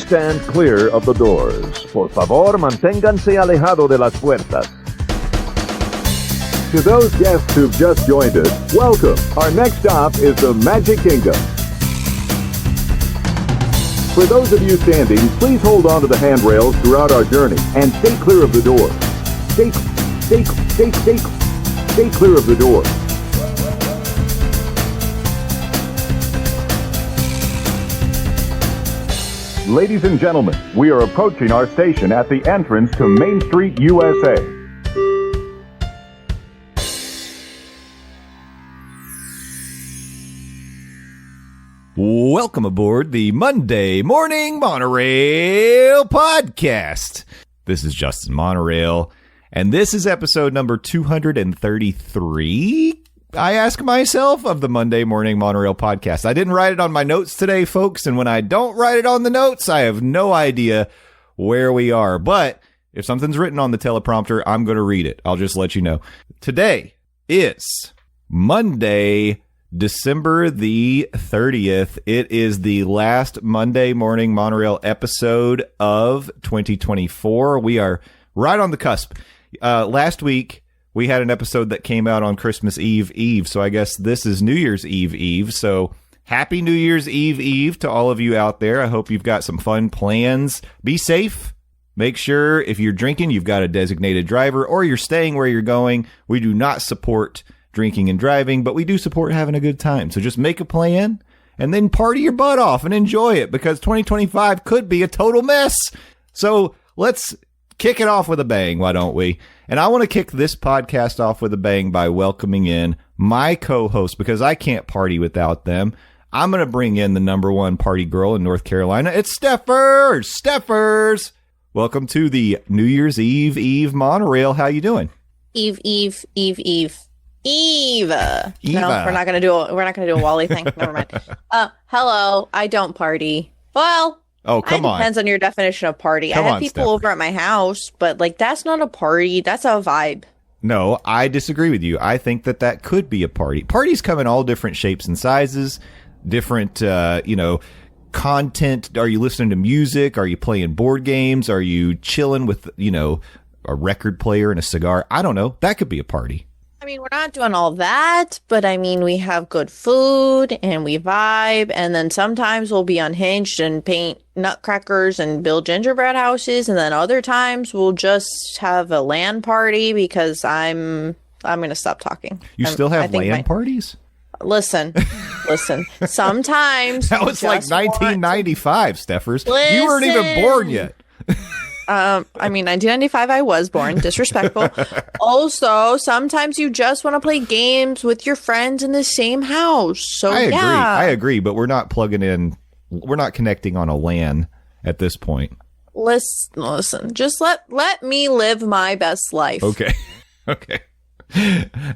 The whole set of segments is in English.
stand clear of the doors. Por favor, manténganse alejado de las puertas. To those guests who've just joined us, welcome. Our next stop is the Magic Kingdom. For those of you standing, please hold on to the handrails throughout our journey and stay clear of the doors. Stay clear of the doors. Ladies and gentlemen, we are approaching our station at the entrance to Main Street, USA. Welcome aboard the Monday Morning Monorail podcast. This is Justin Monorail, and this is episode number 233, I ask myself, of the Monday Morning Monorail podcast. I didn't write it on my notes today, folks, and when I don't write it on the notes, I have no idea where we are. But if something's written on the teleprompter, I'm going to read it. I'll just let you know. Today is Monday, December the 30th. It is the last Monday Morning Monorail episode of 2024. We are right on the cusp. Last week, we had an episode that came out on Christmas Eve, so I guess this is New Year's Eve. So happy New Year's Eve to all of you out there. I hope you've got some fun plans. Be safe. Make sure if you're drinking, you've got a designated driver, or you're staying where you're going. We do not support drinking and driving, but we do support having a good time. So just make a plan and then party your butt off and enjoy it, because 2025 could be a total mess. So let's kick it off with a bang, why don't we? And I want to kick this podcast off with a bang by welcoming in my co-host, because I can't party without them. I'm going to bring in the number one party girl in North Carolina. It's Stephers. Stephers, welcome to the New Year's Eve Monorail. How you doing? Eve. No, we're not gonna do a Wally thing. Never mind. Hello. I don't party. Well, come on. Depends on your definition of party. I have people over at my house, but that's not a party. That's a vibe. No, I disagree with you. I think that could be a party. Parties come in all different shapes and sizes, different, content. Are you listening to music? Are you playing board games? Are you chilling with, a record player and a cigar? I don't know. That could be a party. I mean, we're not doing all that, but I mean, we have good food and we vibe, and then sometimes we'll be unhinged and paint nutcrackers and build gingerbread houses, and then other times we'll just have a LAN party, because I'm going to stop talking. You still have LAN parties? Listen. Sometimes that was like 1995, Stephers. You weren't even born yet. 1995, I was born. Disrespectful. Also, sometimes you just want to play games with your friends in the same house. So I agree, but we're not plugging in. We're not connecting on a LAN at this point. Listen. Just let me live my best life. Okay.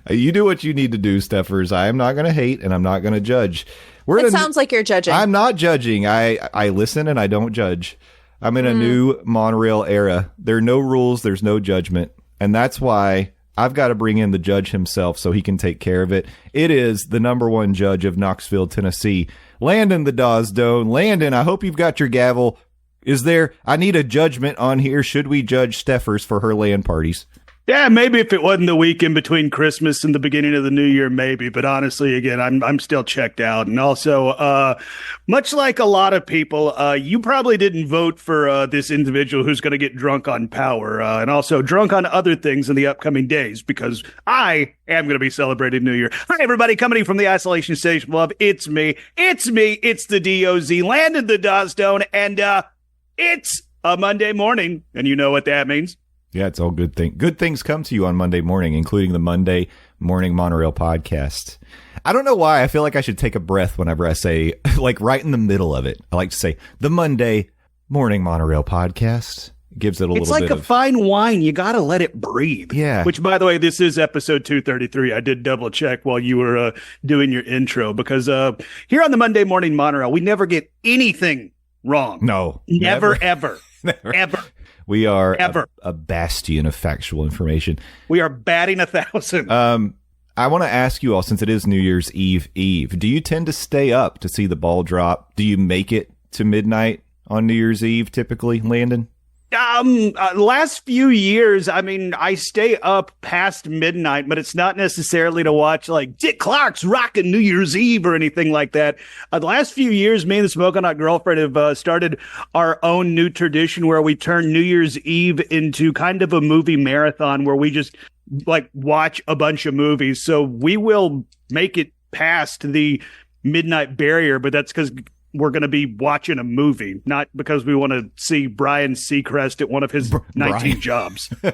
You do what you need to do, Stephers. I am not going to hate, and I'm not going to judge. It sounds like you're judging. I'm not judging. I listen and I don't judge. I'm in a new monorail era. There are no rules. There's no judgment. And that's why I've got to bring in the judge himself so he can take care of it. It is the number one judge of Knoxville, Tennessee, Landon the Doz Doane. Landon, I hope you've got your gavel. I need a judgment on here. Should we judge Stephers for her LAN parties? Yeah, maybe if it wasn't the week in between Christmas and the beginning of the new year, maybe. But honestly, again, I'm still checked out. And also, much like a lot of people, you probably didn't vote for this individual who's going to get drunk on power and also drunk on other things in the upcoming days, because I am going to be celebrating New Year. Hi, everybody, coming from the Isolation Station Love. It's me. It's the DOZ, Landon the Doz Doane, and it's a Monday morning, and you know what that means. Yeah, it's all good things. Good things come to you on Monday morning, including the Monday Morning Monorail podcast. I don't know why I feel like I should take a breath whenever I say, like right in the middle of it. I like to say the Monday Morning Monorail podcast. It gives it a little bit of... It's like a fine wine. You got to let it breathe. Yeah. Which, by the way, this is episode 233. I did double check while you were doing your intro, because here on the Monday Morning Monorail, we never get anything wrong. No. Never. Ever. Ever. We are a bastion of factual information. We are batting 1,000. I want to ask you all, since it is New Year's Eve, do you tend to stay up to see the ball drop? Do you make it to midnight on New Year's Eve typically, Landon? Last few years, I mean, I stay up past midnight, but it's not necessarily to watch like Dick Clark's Rockin' New Year's Eve or anything like that. The last few years, me and the Smoking Hot Girlfriend have started our own new tradition where we turn New Year's Eve into kind of a movie marathon where we just like watch a bunch of movies. So we will make it past the midnight barrier, but that's because we're going to be watching a movie, not because we want to see Brian Seacrest at one of his 19 jobs. By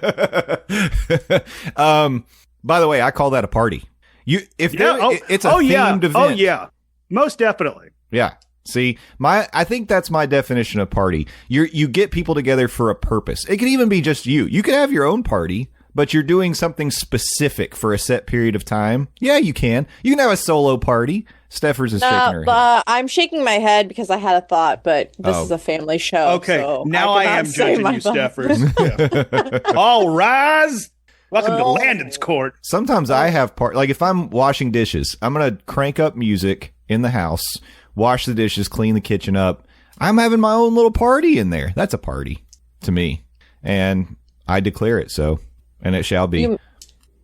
the way, I call that a party. It's a themed event. Oh yeah, most definitely. Yeah. See, I think that's my definition of party. You get people together for a purpose. It can even be just you. You can have your own party, but you're doing something specific for a set period of time. Yeah, you can. You can have a solo party. Stephers is shaking her head. I'm shaking my head because I had a thought, but this is a family show. Okay, so now I am judging you, Stephers. Yeah. All rise. Welcome to Landon's court. Sometimes I have like if I'm washing dishes, I'm going to crank up music in the house, wash the dishes, clean the kitchen up. I'm having my own little party in there. That's a party to me. And I declare it so, and it shall be.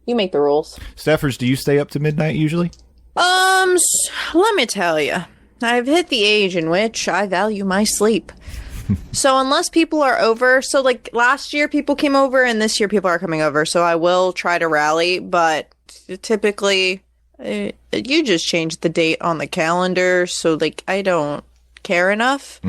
You make the rules. Stephers, do you stay up to midnight usually? Let me tell you, I've hit the age in which I value my sleep. So unless people are over, so like last year people came over and this year people are coming over, so I will try to rally, but typically you just change the date on the calendar, so like I don't care enough.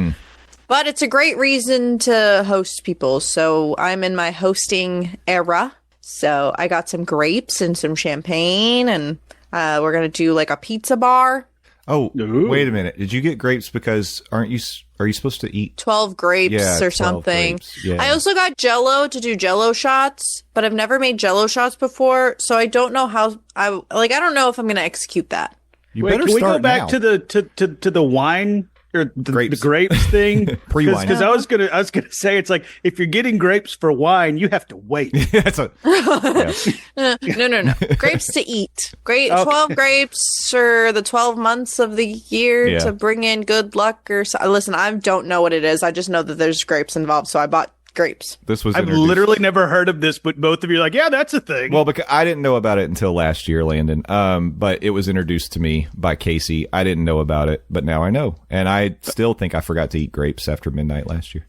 But it's a great reason to host people, so I'm in my hosting era. So I got some grapes and some champagne, and we're going to do like a pizza bar. Oh, wait a minute. Did you get grapes because are you supposed to eat 12 grapes or something? Grapes. Yeah. I also got Jell-O to do Jell-O shots, but I've never made Jell-O shots before, so I don't know how I don't know if I'm going to execute that. You better can we start go back now. to the wine or the grapes thing? Pre-wine. Because I was gonna say it's like if you're getting grapes for wine, you have to wait. No. Grapes to eat. 12 grapes for the 12 months of the year to bring in good luck or so. Listen, I don't know what it is. I just know that there's grapes involved, so I bought grapes. I've literally never heard of this, but both of you are like, yeah, that's a thing. Well, because I didn't know about it until last year, Landon. But it was introduced to me by Casey. I didn't know about it, but now I know. And I still think I forgot to eat grapes after midnight last year.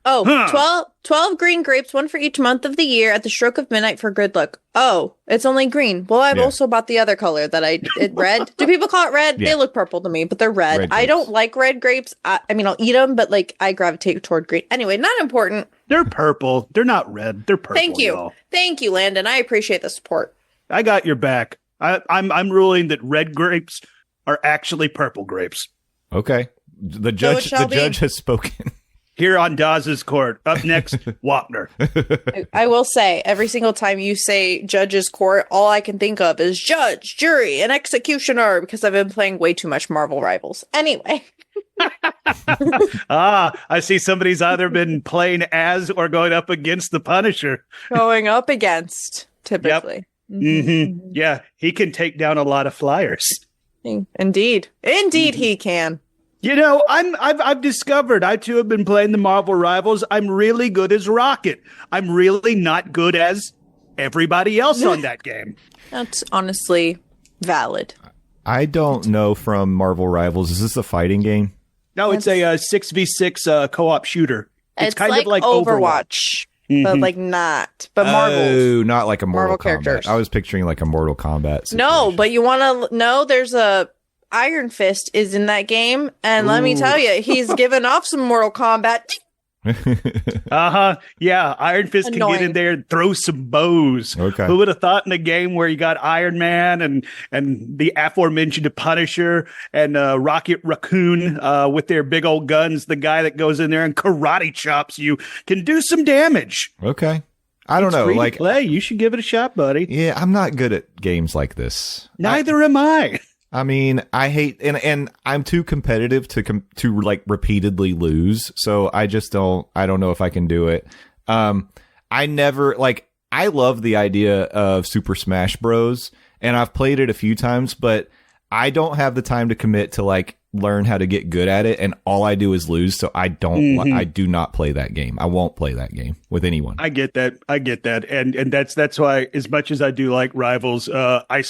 Oh, 12 green grapes, one for each month of the year at the stroke of midnight for good luck. Oh, it's only green. Well, I've also bought the other color that red. Do people call it red? Yeah. They look purple to me, but they're red. I don't like red grapes. I mean, I'll eat them, but like I gravitate toward green. Anyway, not important. They're purple. They're not red. They're purple. Thank you. Y'all. Thank you, Landon. I appreciate the support. I got your back. I'm ruling that red grapes are actually purple grapes. Okay. The judge has spoken. Here on Daz's court. Up next, Wapner. I will say, every single time you say judge's court, all I can think of is judge, jury, and executioner, because I've been playing way too much Marvel Rivals. Anyway. I see somebody's either been playing as or going up against the Punisher. Going up against, typically. Yep. Mm-hmm. Yeah, he can take down a lot of flyers. Indeed. He can. You know, I've discovered I too have been playing the Marvel Rivals. I'm really good as Rocket. I'm really not good as everybody else on that game. That's honestly valid. I don't know from Marvel Rivals. Is this a fighting game? No, it's a 6v6 co-op shooter. It's kind like of like Overwatch. But like not. But Marvel. Oh, not like a Mortal Kombat. Characters. I was picturing like a Mortal Kombat situation. No, but you want to know there's a Iron Fist is in that game, and let me tell you, he's given off some Mortal Kombat. Yeah, Iron Fist can get in there and throw some bows. Okay. Who would have thought in a game where you got Iron Man and the aforementioned Punisher and Rocket Raccoon with their big old guns, the guy that goes in there and karate chops you can do some damage. Okay. I don't know. Free like to play, you should give it a shot, buddy. Yeah, I'm not good at games like this. Neither am I. I mean, I hate and I'm too competitive to like repeatedly lose. So I don't know if I can do it. I never I love the idea of Super Smash Bros. And I've played it a few times, but I don't have the time to commit to like learn how to get good at it, and all I do is lose. So I don't. I do not play that game. I won't play that game with anyone. I get that, and that's why, as much as I do like Rivals, I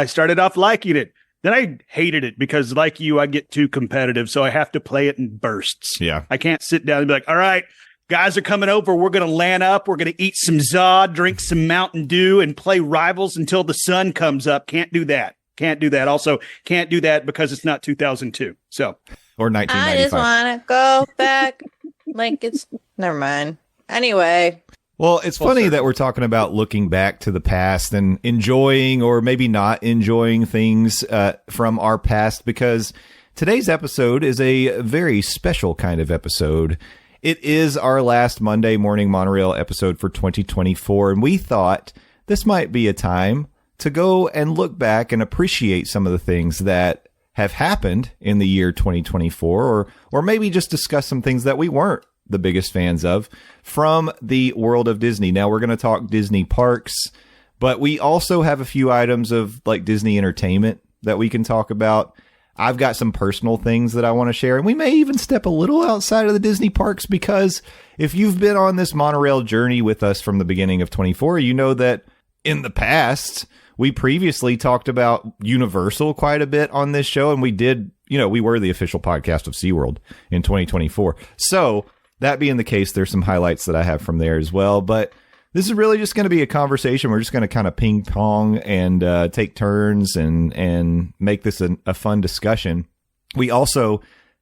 started off liking it. Then I hated it because, like you, I get too competitive, so I have to play it in bursts. Yeah, I can't sit down and be like, all right, guys are coming over. We're going to land up. We're going to eat some Zod, drink some Mountain Dew, and play Rivals until the sun comes up. Can't do that. Can't do that. Also, can't do that because it's not 2002. So, or 1995. I just want to go back like it's never mind. Anyway. Well, it's funny that we're talking about looking back to the past and enjoying or maybe not enjoying things from our past, because today's episode is a very special kind of episode. It is our last Monday Morning Monorail episode for 2024, and we thought this might be a time to go and look back and appreciate some of the things that have happened in the year 2024, or maybe just discuss some things that we weren't the biggest fans of from the world of Disney. Now, we're going to talk Disney parks, but we also have a few items of like Disney entertainment that we can talk about. I've got some personal things that I want to share, and we may even step a little outside of the Disney parks, because if you've been on this monorail journey with us from the beginning of 24, you know that in the past, we previously talked about Universal quite a bit on this show, and we did, we were the official podcast of SeaWorld in 2024. So that being the case, there's some highlights that I have from there as well. But this is really just going to be a conversation. We're just going to kind of ping pong and take turns and make this a fun discussion. We also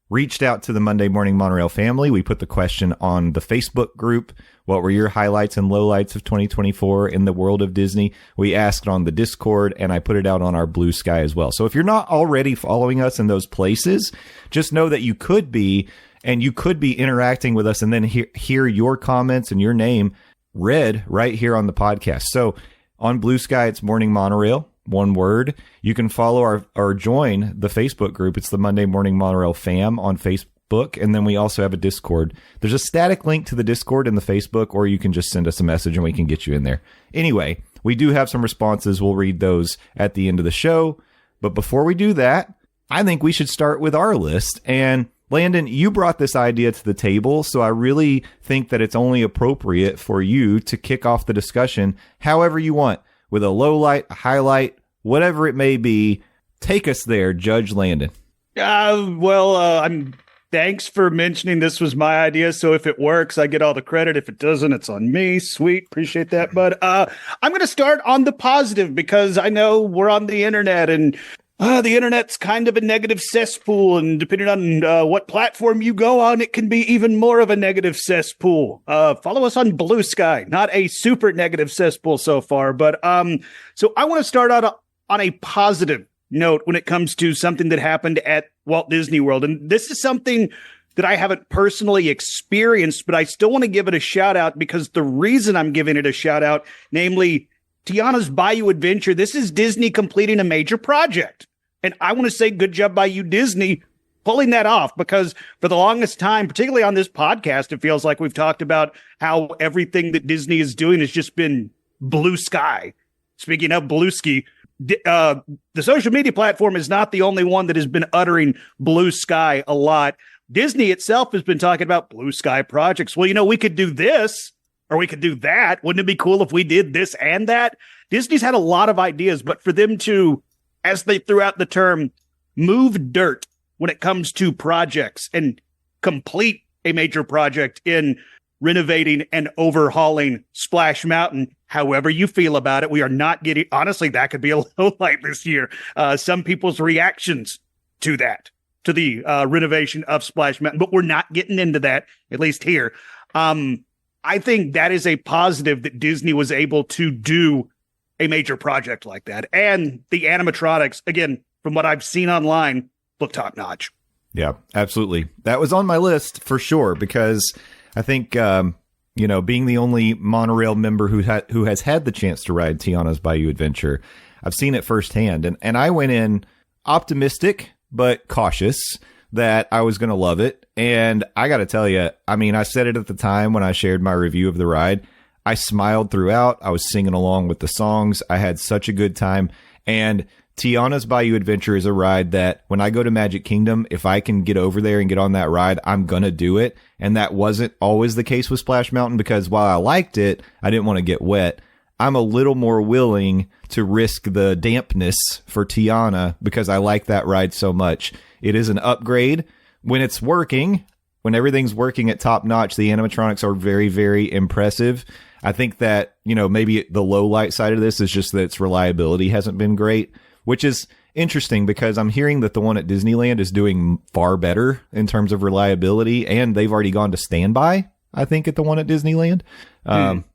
reached out to the Monday Morning Monorail family. We put the question on the Facebook group. What were your highlights and lowlights of 2024 in the world of Disney? We asked on the Discord, and I put it out on our Blue Sky as well. So if you're not already following us in those places, just know that you could be, and you could be interacting with us and then hear your comments and your name read right here on the podcast. So on Blue Sky, it's Morning Monorail, one word. You can follow or join the Facebook group. It's the Monday Morning Monorail fam on Facebook. And then we also have a Discord. There's a static link to the Discord in the Facebook, or you can just send us a message and we can get you in there. Anyway, we do have some responses. We'll read those at the end of the show. But before we do that, I think we should start with our list. And Landon, you brought this idea to the table, so I really think that it's only appropriate for you to kick off the discussion however you want, with a low light, a highlight, whatever it may be. Take us there, Judge Landon. Thanks for mentioning this was my idea, so if it works, I get all the credit. If it doesn't, it's on me. Sweet. Appreciate that, bud. I'm going to start on the positive, because I know we're on the internet, and the internet's kind of a negative cesspool, and depending on what platform you go on, it can be even more of a negative cesspool. Follow us on Blue Sky. Not a super negative cesspool so far, but so I want to start out on a positive note when it comes to something that happened at Walt Disney World. And this is something that I haven't personally experienced, but I still want to give it a shout out, because the reason I'm giving it a shout out, namely Tiana's Bayou Adventure, this is Disney completing a major project. And I want to say good job by you, Disney, pulling that off, because for the longest time, particularly on this podcast, it feels like we've talked about how everything that Disney is doing has just been blue sky. Speaking of blue ski, the social media platform is not the only one that has been uttering blue sky a lot. Disney itself has been talking about blue sky projects. Well, we could do this or we could do that. Wouldn't it be cool if we did this and that? Disney's had a lot of ideas, but for them to, as they threw out the term, move dirt when it comes to projects and complete a major project in renovating and overhauling Splash Mountain, however you feel about it. We are not getting, honestly, that could be a low light this year. Some people's reactions to that, to the renovation of Splash Mountain, but we're not getting into that, at least here. I think that is a positive that Disney was able to do a major project like that. And the animatronics, again, from what I've seen online, look top notch. Yeah, absolutely. That was on my list for sure, because I think, being the only monorail member who has had the chance to ride Tiana's Bayou Adventure, I've seen it firsthand. And I went in optimistic, but cautious that I was going to love it. And I got to tell you, I said it at the time when I shared my review of the ride. I smiled throughout. I was singing along with the songs. I had such a good time. And Tiana's Bayou Adventure is a ride that when I go to Magic Kingdom, if I can get over there and get on that ride, I'm going to do it. And that wasn't always the case with Splash Mountain, because while I liked it, I didn't want to get wet. I'm a little more willing to risk the dampness for Tiana because I like that ride so much. It is an upgrade when it's working. When everything's working at top notch, the animatronics are very, very impressive. I think that, maybe the low light side of this is just that its reliability hasn't been great, which is interesting because I'm hearing that the one at Disneyland is doing far better in terms of reliability, and they've already gone to standby, I think, at the one at Disneyland.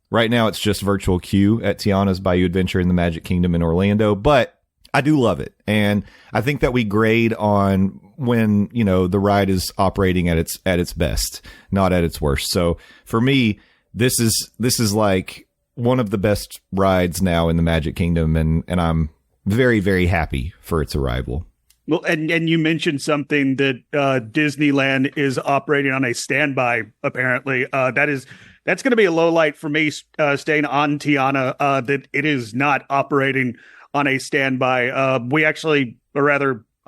Right now, it's just virtual queue at Tiana's Bayou Adventure in the Magic Kingdom in Orlando, but I do love it. And I think that we grade on when, the ride is operating at its best, not at its worst. So for me, this is like one of the best rides now in the Magic Kingdom, and I'm very, very happy for its arrival. Well, and you mentioned something that Disneyland is operating on a standby, apparently. That's going to be a low light for me, staying on Tiana, that it is not operating on a standby.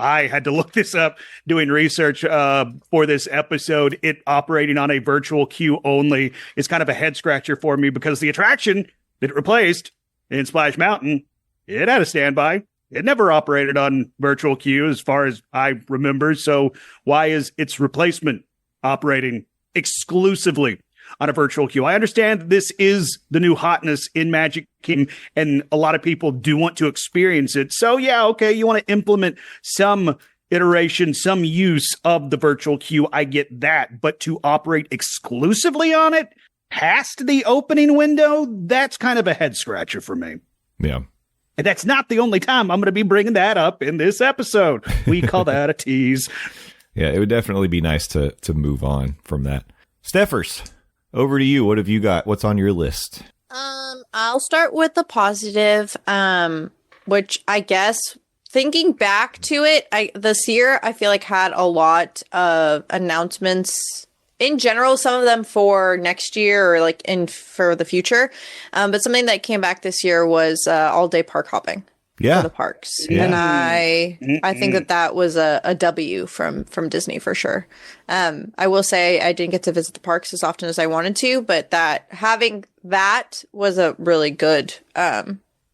I had to look this up doing research for this episode. It operating on a virtual queue only is kind of a head scratcher for me, because the attraction that it replaced in Splash Mountain, it had a standby. It never operated on virtual queue as far as I remember. So why is its replacement operating exclusively on a virtual queue? I understand that this is the new hotness in Magic Kingdom, and a lot of people do want to experience it. So yeah, okay, you want to implement some iteration, some use of the virtual queue. I get that. But to operate exclusively on it past the opening window, that's kind of a head scratcher for me. Yeah. And that's not the only time I'm going to be bringing that up in this episode. We call that a tease. Yeah, it would definitely be nice to move on from that. Stephers, over to you. What have you got? What's on your list? I'll start with the positive, which I guess thinking back to it, this year I feel like had a lot of announcements in general, some of them for next year or like for the future. But something that came back this year was all day park hopping for the parks. Yeah. And I think that was a W from Disney for sure. I will say I didn't get to visit the parks as often as I wanted to, but having that was a really good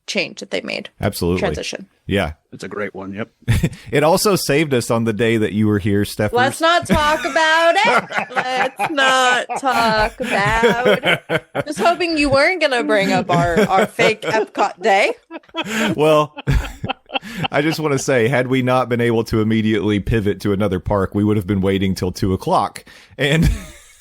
change that they made. Absolutely. Transition. Yeah. It's a great one. Yep. It also saved us on the day that you were here, Stephers. Let's not talk about it. Let's not talk about it. Just hoping you weren't going to bring up our fake Epcot day. Well, I just want to say, had we not been able to immediately pivot to another park, we would have been waiting till 2:00. And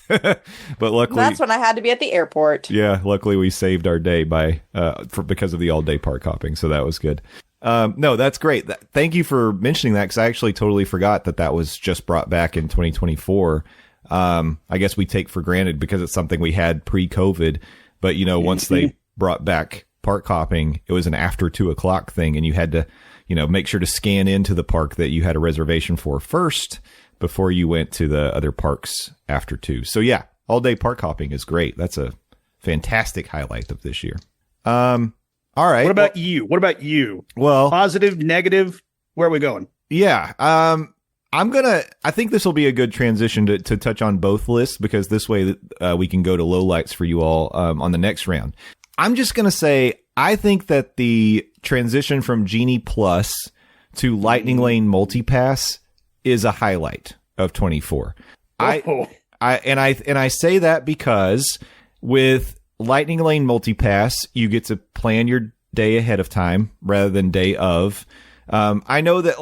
but luckily, that's when I had to be at the airport. Yeah, luckily we saved our day because of the all day park hopping. So that was good. No, that's great. Thank you for mentioning that, because I actually totally forgot that was just brought back in 2024. I guess we take for granted because it's something we had pre-COVID. But, once they brought back park hopping, it was an after 2:00 thing, and you had to, make sure to scan into the park that you had a reservation for first before you went to the other parks after 2. So yeah, all day park hopping is great. That's a fantastic highlight of this year. All right. What about you? Well, positive, negative, where are we going? Yeah. I think this will be a good transition to touch on both lists, because this way we can go to lowlights for you all on the next round. I'm just going to say, I think that the transition from Genie Plus to Lightning Lane Multipass is a highlight of 24. I say that because with Lightning Lane Multipass, you get to plan your day ahead of time rather than day of. I know that,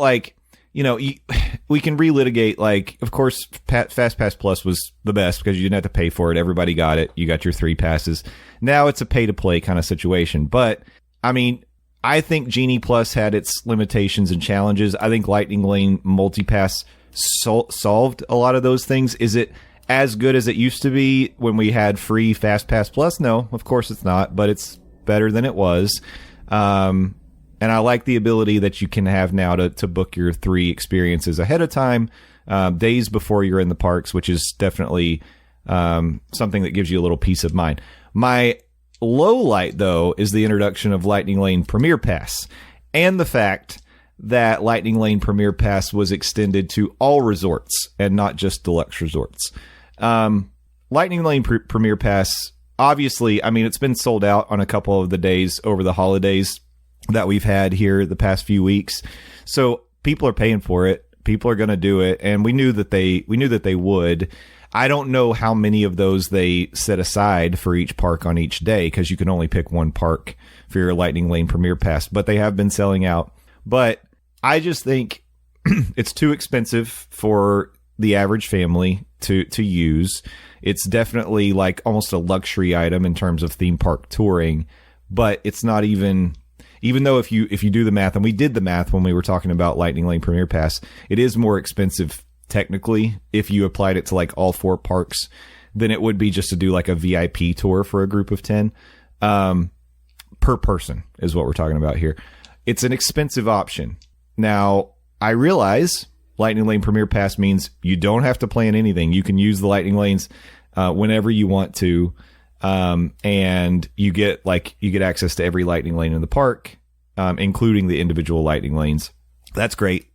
we can relitigate, of course, Fast Pass Plus was the best because you didn't have to pay for it. Everybody got it. You got your 3 passes. Now it's a pay-to-play kind of situation. But, I think Genie Plus had its limitations and challenges. I think Lightning Lane Multipass solved a lot of those things. Is it as good as it used to be when we had free Fast Pass Plus? No, of course it's not, but it's better than it was. And I like the ability that you can have now to book your 3 experiences ahead of time, days before you're in the parks, which is definitely something that gives you a little peace of mind. My low light, though, is the introduction of Lightning Lane Premier Pass, and the fact that Lightning Lane Premier Pass was extended to all resorts and not just deluxe resorts. Lightning Lane Premier Pass, obviously, I mean, it's been sold out on a couple of the days over the holidays that we've had here the past few weeks. So people are paying for it. People are going to do it. And we knew that they would. I don't know how many of those they set aside for each park on each day, because you can only pick one park for your Lightning Lane Premier Pass, but they have been selling out. But I just think it's too expensive for the average family to use. It's definitely like almost a luxury item in terms of theme park touring, but it's not even though if you do the math, and we did the math when we were talking about Lightning Lane Premier Pass, it is more expensive technically if you applied it to like all 4 parks than it would be just to do like a VIP tour for a group of 10 per person is what we're talking about here. It's an expensive option. Now, I realize Lightning Lane Premier Pass means you don't have to plan anything. You can use the Lightning Lanes whenever you want to. And you get access to every Lightning Lane in the park, including the individual Lightning Lanes. That's great.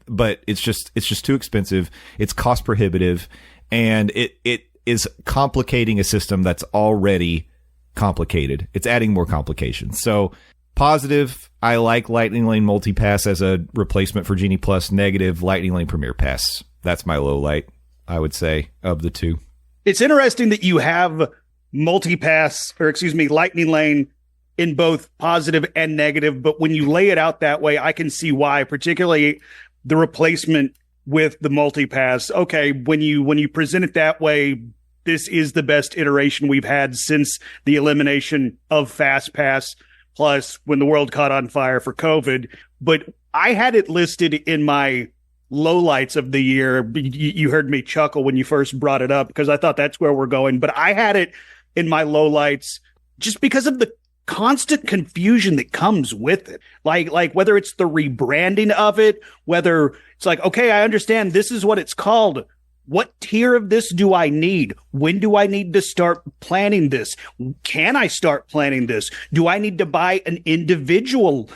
But it's just too expensive. It's cost prohibitive, and it is complicating a system that's already complicated. It's adding more complications. So positive, I like Lightning Lane Multipass as a replacement for Genie Plus. Negative, Lightning Lane Premier Pass. That's my low light, I would say, of the two. It's interesting that you have Lightning Lane in both positive and negative, but when you lay it out that way, I can see why, particularly the replacement with the multipass. Okay, when you present it that way, this is the best iteration we've had since the elimination of Fast Pass, plus when the world caught on fire for COVID. But I had it listed in my lowlights of the year. You heard me chuckle when you first brought it up, because I thought that's where we're going. But I had it in my lowlights just because of the constant confusion that comes with it. Like whether it's the rebranding of it, whether it's like, okay, I understand this is what it's called. What tier of this do I need? When do I need to start planning this? Can I start planning this? Do I need to buy an individual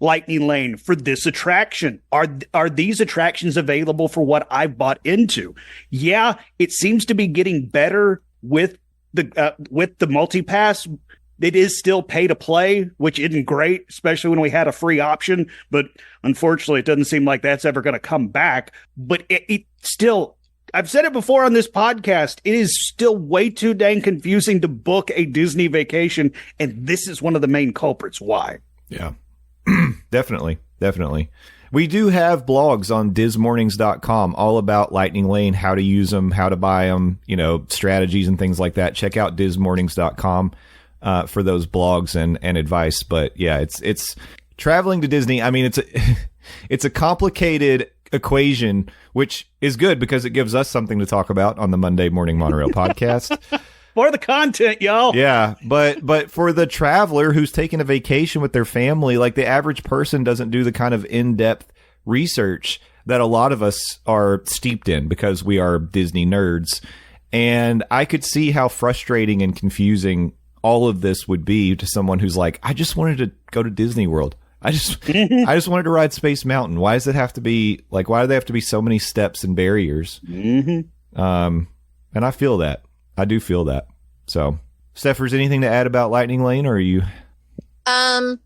Lightning Lane for this attraction? Are these attractions available for what I've bought into? Yeah, it seems to be getting better with the multipass. It is still pay to play, which isn't great, especially when we had a free option. But unfortunately, it doesn't seem like that's ever going to come back. But it still, I've said it before on this podcast, it is still way too dang confusing to book a Disney vacation. And this is one of the main culprits why. Yeah, definitely. We do have blogs on dismornings.com all about Lightning Lane, how to use them, how to buy them, strategies and things like that. Check out dismornings.com. For those blogs and advice. But yeah, it's traveling to Disney. I mean, it's a complicated equation, which is good because it gives us something to talk about on the Monday Morning Monorail podcast. For the content, y'all. Yeah, but for the traveler who's taking a vacation with their family, like the average person doesn't do the kind of in-depth research that a lot of us are steeped in because we are Disney nerds. And I could see how frustrating and confusing all of this would be to someone who's like, I just wanted to go to Disney World. I just wanted to ride Space Mountain. Why does it have to be like, why do they have to be so many steps and barriers? Mm-hmm. And I feel that. I do feel that. So, Stephers, anything to add about Lightning Lane, or are you? I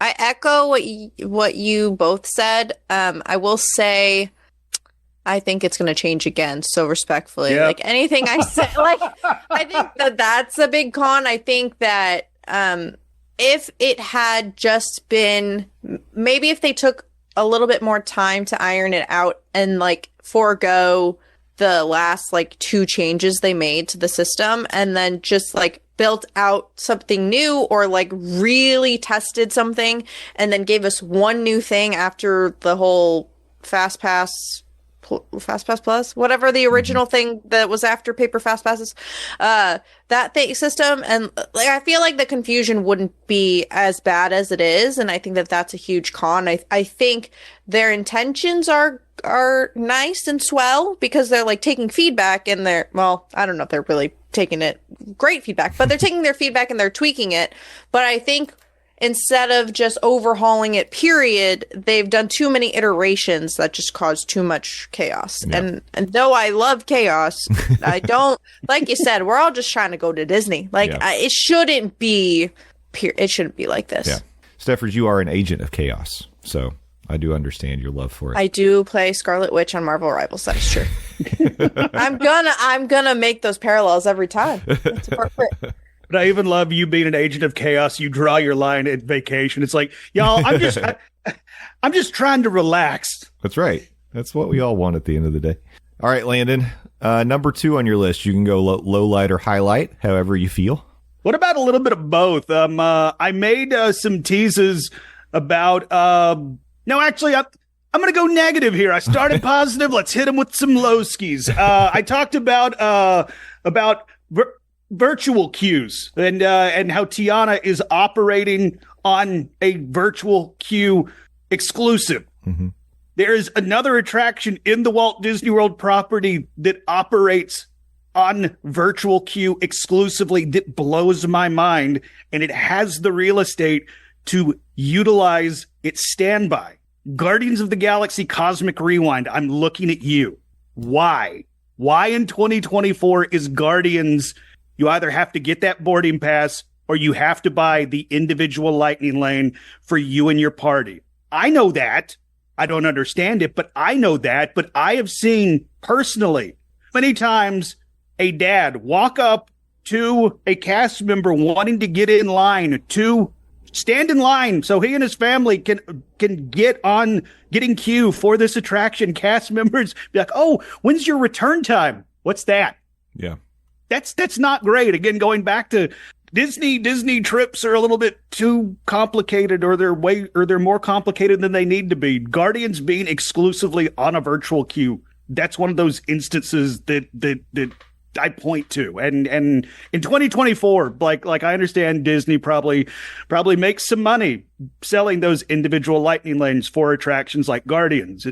echo what you both said. I will say, I think it's going to change again. So respectfully, Yep. Like anything I say, like I think that's a big con. I think that if it had just been, maybe if they took a little bit more time to iron it out and like forego the last like 2 changes they made to the system, and then just like built out something new, or like really tested something and then gave us one new thing after the whole Fast Pass Plus, whatever the original thing that was after paper Fast Passes, that thing system. And like, I feel like the confusion wouldn't be as bad as it is. And I think that that's a huge con. I think their intentions are nice and swell because they're like taking feedback and I don't know if they're really taking it great feedback, but they're taking their feedback and they're tweaking it. But I think instead of just overhauling it, period, they've done too many iterations that just cause too much chaos. Yeah. And though I love chaos, I don't, like you said, we're all just trying to go to Disney. Like, Yeah. it shouldn't be, it shouldn't be like this. Yeah. Stephers, you are an agent of chaos. So I do understand your love for it. I do play Scarlet Witch on Marvel Rivals. That is true. I'm gonna make those parallels every time. It's appropriate. But I even love you being an agent of chaos. You draw your line at vacation. It's like, y'all, I'm just trying to relax. That's right. That's what we all want at the end of the day. All right, Landon. Number 2 on your list. You can go low light or highlight, however you feel. What about a little bit of both? I made some teases about. No, actually, I'm going to go negative here. I started positive. Let's hit them with some low skis. I talked about virtual queues and how Tiana is operating on a virtual queue exclusive. Mm-hmm. There is another attraction in the Walt Disney World property that operates on virtual queue exclusively that blows my mind, and it has the real estate to utilize its standby. Guardians of the Galaxy Cosmic Rewind. I'm looking at you. Why? Why in 2024 is Guardians, you either have to get that boarding pass or you have to buy the individual lightning lane for you and your party? I know that. I don't understand it, but I know that. But I have seen personally many times a dad walk up to a cast member wanting to get in line to stand in line so he and his family can get on getting queue for this attraction. Cast members be like, "Oh, when's your return time?" What's that? Yeah. That's not great. Again, going back to Disney trips are a little bit too complicated, or they're more complicated than they need to be. Guardians being exclusively on a virtual queue, that's one of those instances that I point to. And in 2024, like I understand Disney probably makes some money selling those individual lightning lanes for attractions like Guardians,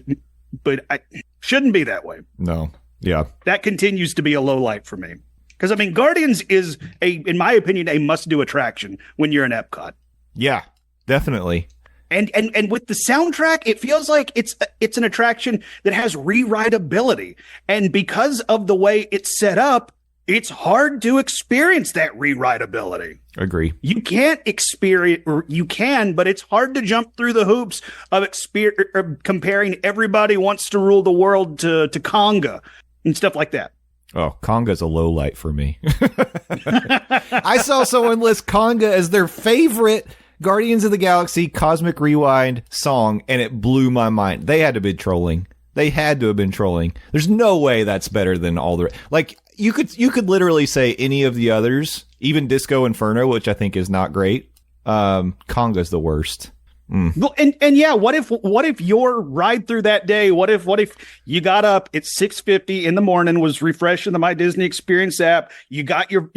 but it shouldn't be that way. No. Yeah. That continues to be a low light for me. Because, I mean, Guardians is, in my opinion, a must-do attraction when you're in Epcot. Yeah, definitely. And with the soundtrack, it feels like it's an attraction that has rewritability. And because of the way it's set up, it's hard to experience that rewritability. Agree. You can't experience, or you can, but it's hard to jump through the hoops of comparing Everybody Wants to Rule the World to Conga and stuff like that. Oh, Conga's a low light for me. I saw someone list Conga as their favorite Guardians of the Galaxy Cosmic Rewind song, and it blew my mind. They had to be trolling. They had to have been trolling. There's no way that's better than all the... Like, you could literally say any of the others, even Disco Inferno, which I think is not great. Conga's the worst. Well, and yeah, what if your ride through that day, what if you got up at 6:50 in the morning, was refreshing the My Disney Experience app, you got your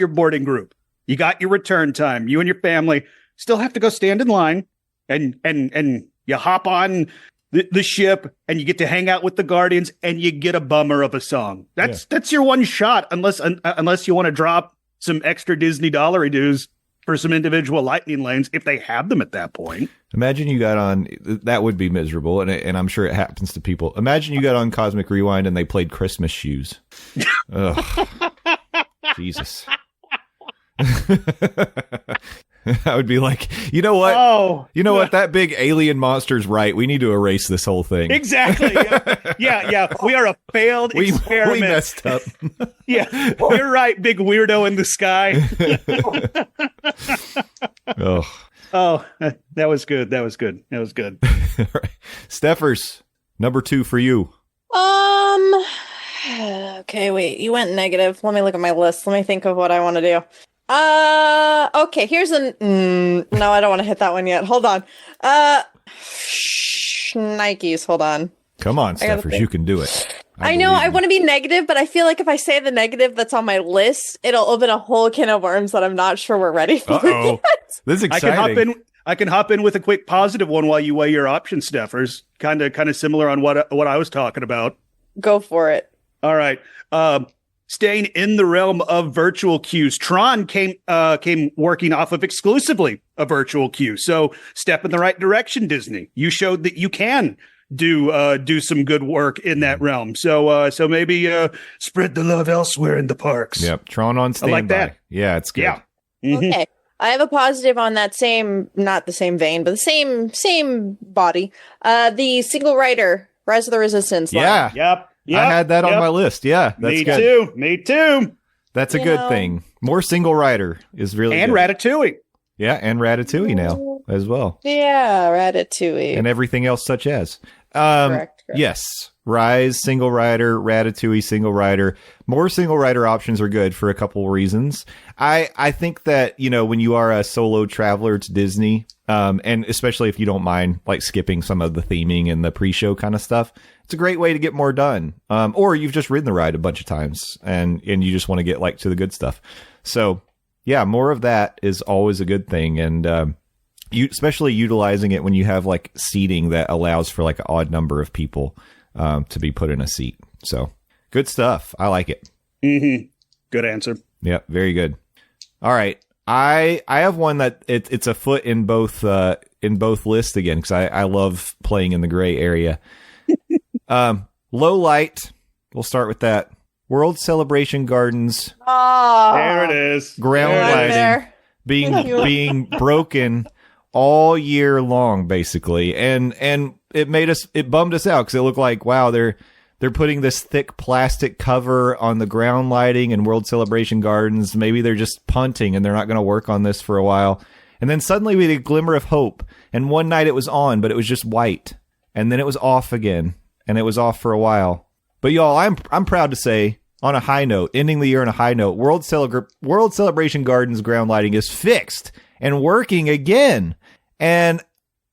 boarding group, you got your return time, you and your family still have to go stand in line, and you hop on the ship and you get to hang out with the Guardians and you get a bummer of a song. That's your one shot, unless you want to drop some extra Disney dollary dues for some individual lightning lanes, if they have them at that point. Imagine you got on, that would be miserable, and I'm sure it happens to people. Imagine you got on Cosmic Rewind and they played Christmas Shoes. Ugh. Jesus. I would be like, you know what? Oh, you know what? That big alien monster's right. We need to erase this whole thing. Exactly. Yeah. We are a failed experiment. We messed up. Yeah, you're right, big weirdo in the sky. Oh, that was good. All right. Steffers, number 2 for you. Okay, wait, you went negative. Let me look at my list. Let me think of what I want to do. Okay, here's no, I don't want to hit that one yet. Hold on. Nikes, hold on. Come on, Steffers, you can do it. I know, I want to be negative, but I feel like if I say the negative that's on my list, it'll open a whole can of worms that I'm not sure we're ready for yet. This is exciting. I can hop in with a quick positive one while you weigh your options, Steffers. Kind of similar on what I was talking about. Go for it. All right. staying in the realm of virtual queues, Tron came working off of exclusively a virtual queue. So step in the right direction, Disney. You showed that you can do some good work in that realm. So maybe spread the love elsewhere in the parks. Yep, Tron on standby. I like that. Yeah, it's good. Yeah. Mm-hmm. Okay. I have a positive on that not the same vein, but the same body. The single rider, Rise of the Resistance line. Yeah. Yep. I had that on my list. Yeah, that's Me good. too. Me too. That's a good thing. More single rider is really And good. Ratatouille. Yeah, and Ratatouille now as well. Yeah, Ratatouille. And everything else such as. Correct. Yes. Rise, single rider, Ratatouille, single rider. More single rider options are good for a couple reasons. I think that, when you are a solo traveler to Disney, and especially if you don't mind like skipping some of the theming and the pre-show kind of stuff, it's a great way to get more done. Or you've just ridden the ride a bunch of times and you just want to get like to the good stuff. So yeah, more of that is always a good thing. And, especially utilizing it when you have like seating that allows for like an odd number of people to be put in a seat. So good stuff. I like it. Mm-hmm. Good answer. Yeah, very good. All right, I have one that it's a foot in both lists again because I love playing in the gray area. Low light. We'll start with that. World Celebration Gardens. Oh, There it is. Ground right lighting there. being broken all year long, basically, and it bummed us out because it looked like, wow, they're putting this thick plastic cover on the ground lighting and World Celebration Gardens. Maybe they're just punting and they're not going to work on this for a while. And then suddenly we had a glimmer of hope. And one night it was on, but it was just white, and then it was off again, and it was off for a while. But y'all, I'm proud to say, on a high note, ending the year on a high note, World Celebration Gardens ground lighting is fixed and working again. And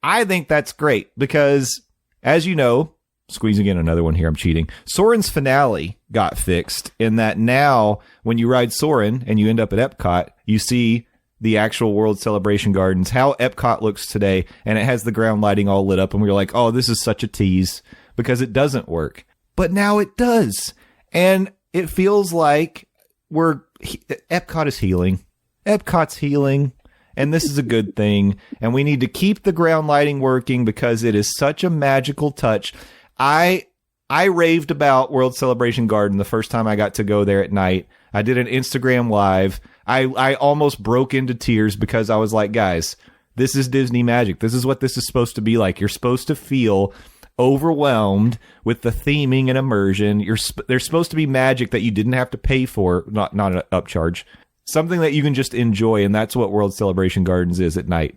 I think that's great because, as you know, squeezing in another one here, I'm cheating. Soarin's finale got fixed in that now when you ride Soarin' and you end up at Epcot, you see the actual World Celebration Gardens, how Epcot looks today, and it has the ground lighting all lit up, and we're like, oh, this is such a tease because it doesn't work. But now it does. And it feels like Epcot is healing. Epcot's healing. And this is a good thing. And we need to keep the ground lighting working because it is such a magical touch. I raved about World Celebration Garden the first time I got to go there at night. I did an Instagram live. I almost broke into tears because I was like, guys, this is Disney magic. This is what this is supposed to be like. You're supposed to feel overwhelmed with the theming and immersion. There's supposed to be magic that you didn't have to pay for, not an upcharge. Something that you can just enjoy, and that's what World Celebration Gardens is at night.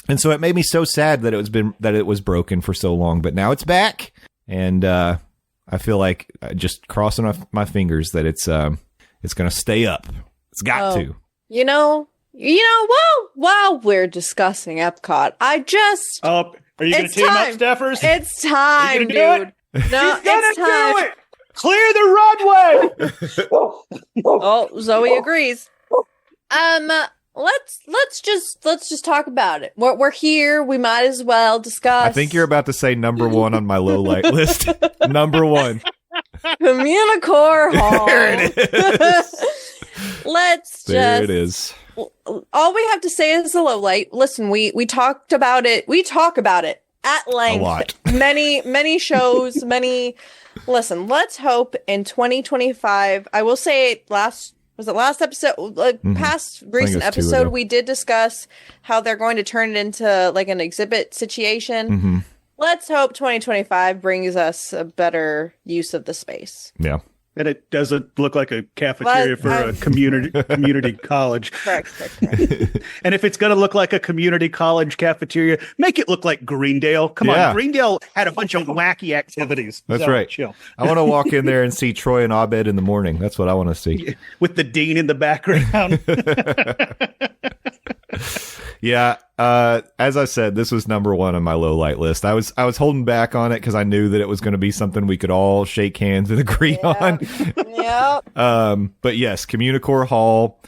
And so it made me so sad that it was broken for so long, but now it's back, and I feel like just crossing off my fingers that it's going to stay up. It's got to. While we're discussing Epcot, Are you going to team up, Stephers? It's time, dude. No, it's time. do it. Clear the runway. Oh, Zoe agrees. Let's just talk about it. We're here. We might as well discuss. I think you're about to say number one on my low light list. Number one. Communicore Hall. There it is. There it is. All we have to say is the low light. Listen, we talked about it. We talk about it at length. A lot. Many shows, Listen, let's hope in 2025. I will say last episode, past recent episode, we did discuss how they're going to turn it into like an exhibit situation. Mm-hmm. Let's hope 2025 brings us a better use of the space. Yeah. And it doesn't look like a cafeteria for a community college. Correct. And if it's going to look like a community college cafeteria, make it look like Greendale. Come on, Greendale had a bunch of wacky activities. That's so, right. Chill. I want to walk in there and see Troy and Abed in the morning. That's what I want to see. With the dean in the background. Yeah. As I said, this was number one on my low light list. I was holding back on it because I knew that it was going to be something we could all shake hands and agree on. Yep. But yes, Communicore Hall.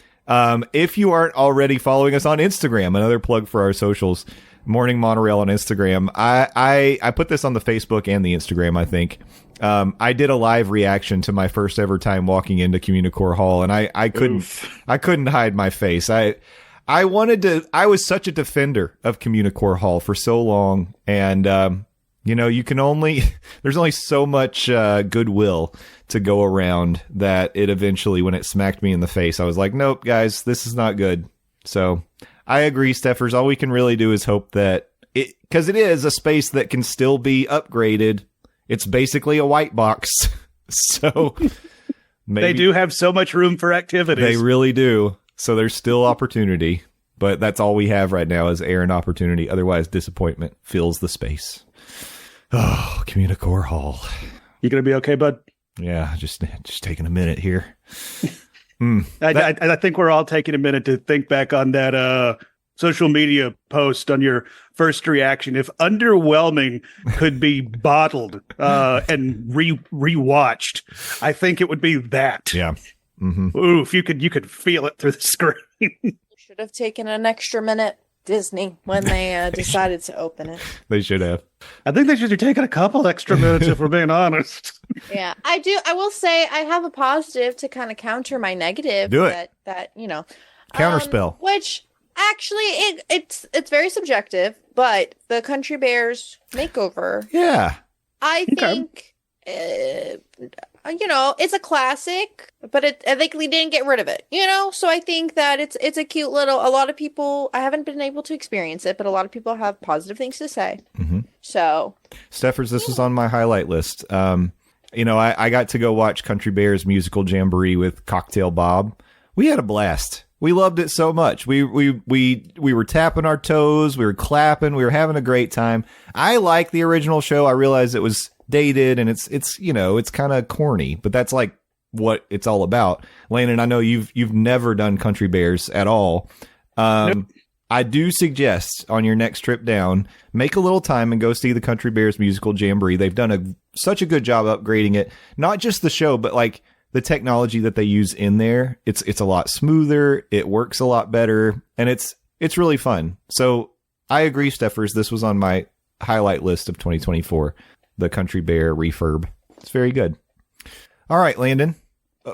If you aren't already following us on Instagram, another plug for our socials, Morning Monorail on Instagram. I put this on the Facebook and the Instagram, I think. I did a live reaction to my first ever time walking into Communicore Hall, and I couldn't hide my face. I was such a defender of Communicore Hall for so long, and you can only there's only so much goodwill to go around that it eventually, when it smacked me in the face, I was like, nope, guys, this is not good. So I agree, Stephers. All we can really do is hope that because it is a space that can still be upgraded. It's basically a white box. So maybe they do have so much room for activities. They really do. So there's still opportunity, but that's all we have right now is air and opportunity. Otherwise, disappointment fills the space. Oh, Communicore Hall. You gonna be okay, bud? Yeah, just taking a minute here. I think we're all taking a minute to think back on that social media post on your first reaction. If underwhelming could be bottled and rewatched, I think it would be that. Yeah. Mm-hmm. Oof, you could feel it through the screen. Should have taken an extra minute, Disney, when they decided to open it. They should have. I think they should have taken a couple extra minutes if we're being honest. Yeah, I do. I will say I have a positive to kind of counter my negative. Do it. That Counterspell. Which actually it's very subjective, but the Country Bears makeover. Yeah. I think it's a classic, but I think they didn't get rid of it, so I think that it's a cute little, a lot of people, I haven't been able to experience it, but a lot of people have positive things to say. Mm-hmm. So Stephers, this was on my highlight list. I got to go watch Country Bears musical jamboree with Cocktail Bob. We had a blast. We loved it so much. We were tapping our toes, we were clapping, we were having a great time. I like the original show. I realized it was dated and it's kind of corny, but that's like what it's all about. Landon, I know you've never done Country Bears at all. Nope. I do suggest on your next trip down, make a little time and go see the Country Bears musical jamboree. They've done such a good job upgrading it, not just the show, but like the technology that they use in there. It's a lot smoother. It works a lot better, and it's really fun. So I agree, Stephers. This was on my highlight list of 2024. The Country Bear refurb. It's very good. All right, Landon,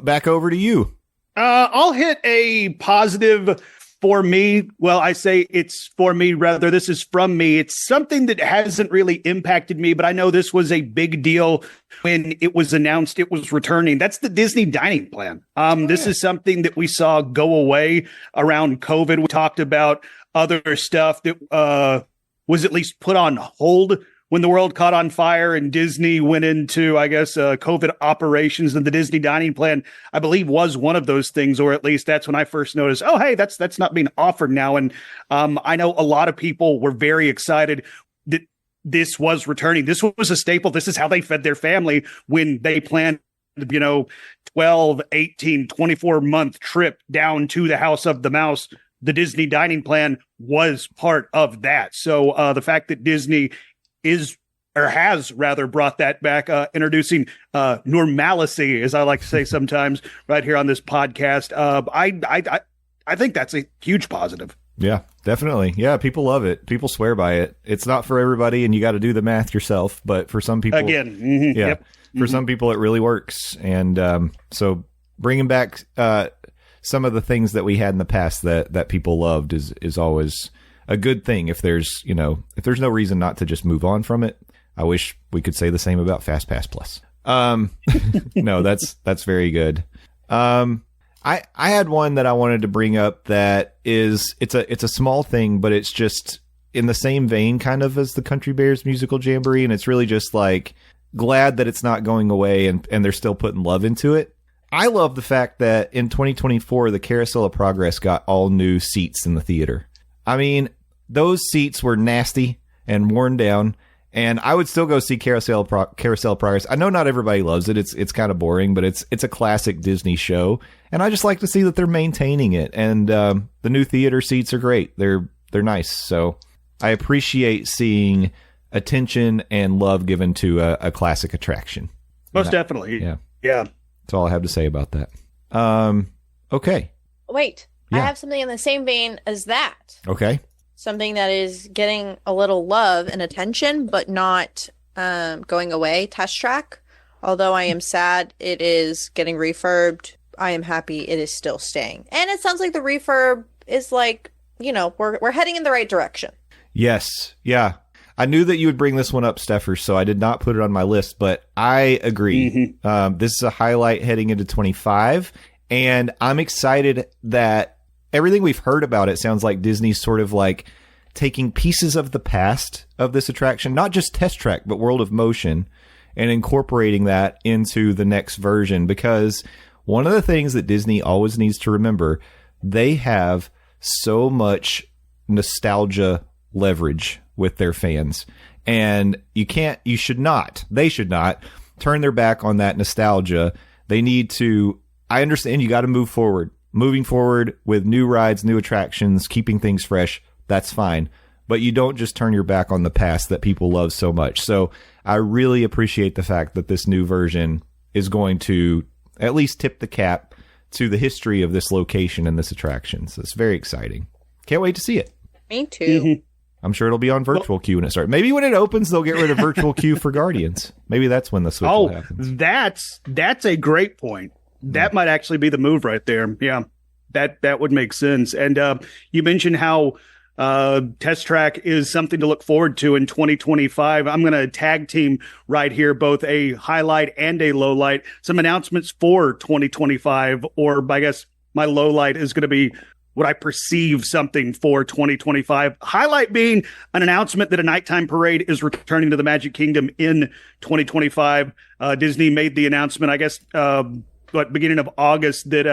back over to you. I'll hit a positive for me. Well, I say it's for me, rather. This is from me. It's something that hasn't really impacted me, but I know this was a big deal when it was announced it was returning. That's the Disney dining plan. This is something that we saw go away around COVID. We talked about other stuff that was at least put on hold when the world caught on fire and Disney went into, I guess, COVID operations, and the Disney dining plan, I believe, was one of those things, or at least that's when I first noticed, oh, hey, that's not being offered now. And I know a lot of people were very excited that this was returning. This was a staple. This is how they fed their family when they planned, 12, 18, 24-month trip down to the House of the Mouse. The Disney dining plan was part of that. So the fact that Disney has brought that back, introducing normalcy, as I like to say sometimes right here on this podcast. I think that's a huge positive. Yeah, definitely. Yeah, people love it. People swear by it. It's not for everybody, and you got to do the math yourself. But for some people, again, mm-hmm, yeah, yep. For some people, it really works. And so bringing back some of the things that we had in the past that people loved is always a good thing. If there's no reason not to just move on from it. I wish we could say the same about FastPass Plus. No, that's very good. I had one that I wanted to bring up that it's a small thing, but it's just in the same vein kind of as the Country Bears musical jamboree, and it's really just like glad that it's not going away and they're still putting love into it. I love the fact that in 2024 the Carousel of Progress got all new seats in the theater. I mean, those seats were nasty and worn down, and I would still go see Carousel of Progress. I know not everybody loves it. It's kind of boring, but it's a classic Disney show, and I just like to see that they're maintaining it. And the new theater seats are great. They're nice. So I appreciate seeing attention and love given to a classic attraction. Most definitely. Yeah. That's all I have to say about that. Okay. Wait, Yeah. I have something in the same vein as that. Okay. Something that is getting a little love and attention, but not going away. Test Track Although I am sad it is getting refurbed, I am happy it is still staying. And it sounds like the refurb is like, we're heading in the right direction. Yes. Yeah. I knew that you would bring this one up, Stephers, so I did not put it on my list, but I agree. This is a highlight heading into 25, and I'm excited that everything we've heard about it sounds like Disney's sort of like taking pieces of the past of this attraction, not just Test Track, but World of Motion, and incorporating that into the next version, because one of the things that Disney always needs to remember, they have so much nostalgia leverage with their fans, and they should not turn their back on that nostalgia. They need to, I understand you got to moving forward with new rides, new attractions, keeping things fresh. That's fine. But you don't just turn your back on the past that people love so much. So I really appreciate the fact that this new version is going to at least tip the cap to the history of this location and this attraction. So it's very exciting. Can't wait to see it. Me too. I'm sure it'll be on virtual queue when it starts. Maybe when it opens, they'll get rid of virtual queue for Guardians. Maybe that's when the switch will happen. That's a great point. That might actually be the move right there. Yeah, that would make sense. And you mentioned how Test Track is something to look forward to in 2025. I'm going to tag team right here, both a highlight and a low light. Some announcements for 2025, or I guess my low light is going to be what I perceive something for 2025. Highlight being an announcement that a nighttime parade is returning to the Magic Kingdom in 2025. Disney made the announcement, I guess, beginning of August, that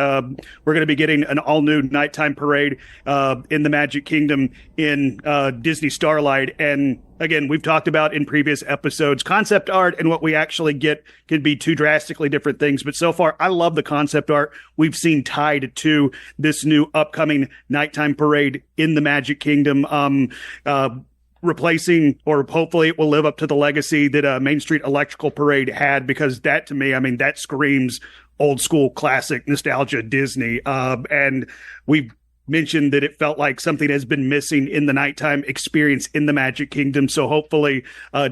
we're going to be getting an all-new nighttime parade in the Magic Kingdom in Disney Starlight. And again, we've talked about in previous episodes, concept art and what we actually get could be two drastically different things. But so far, I love the concept art we've seen tied to this new upcoming nighttime parade in the Magic Kingdom. Replacing, or hopefully it will live up to the legacy that Main Street Electrical Parade had, because that, to me, I mean, that screams old school classic nostalgia Disney. And we've mentioned that it felt like something has been missing in the nighttime experience in the Magic Kingdom. So hopefully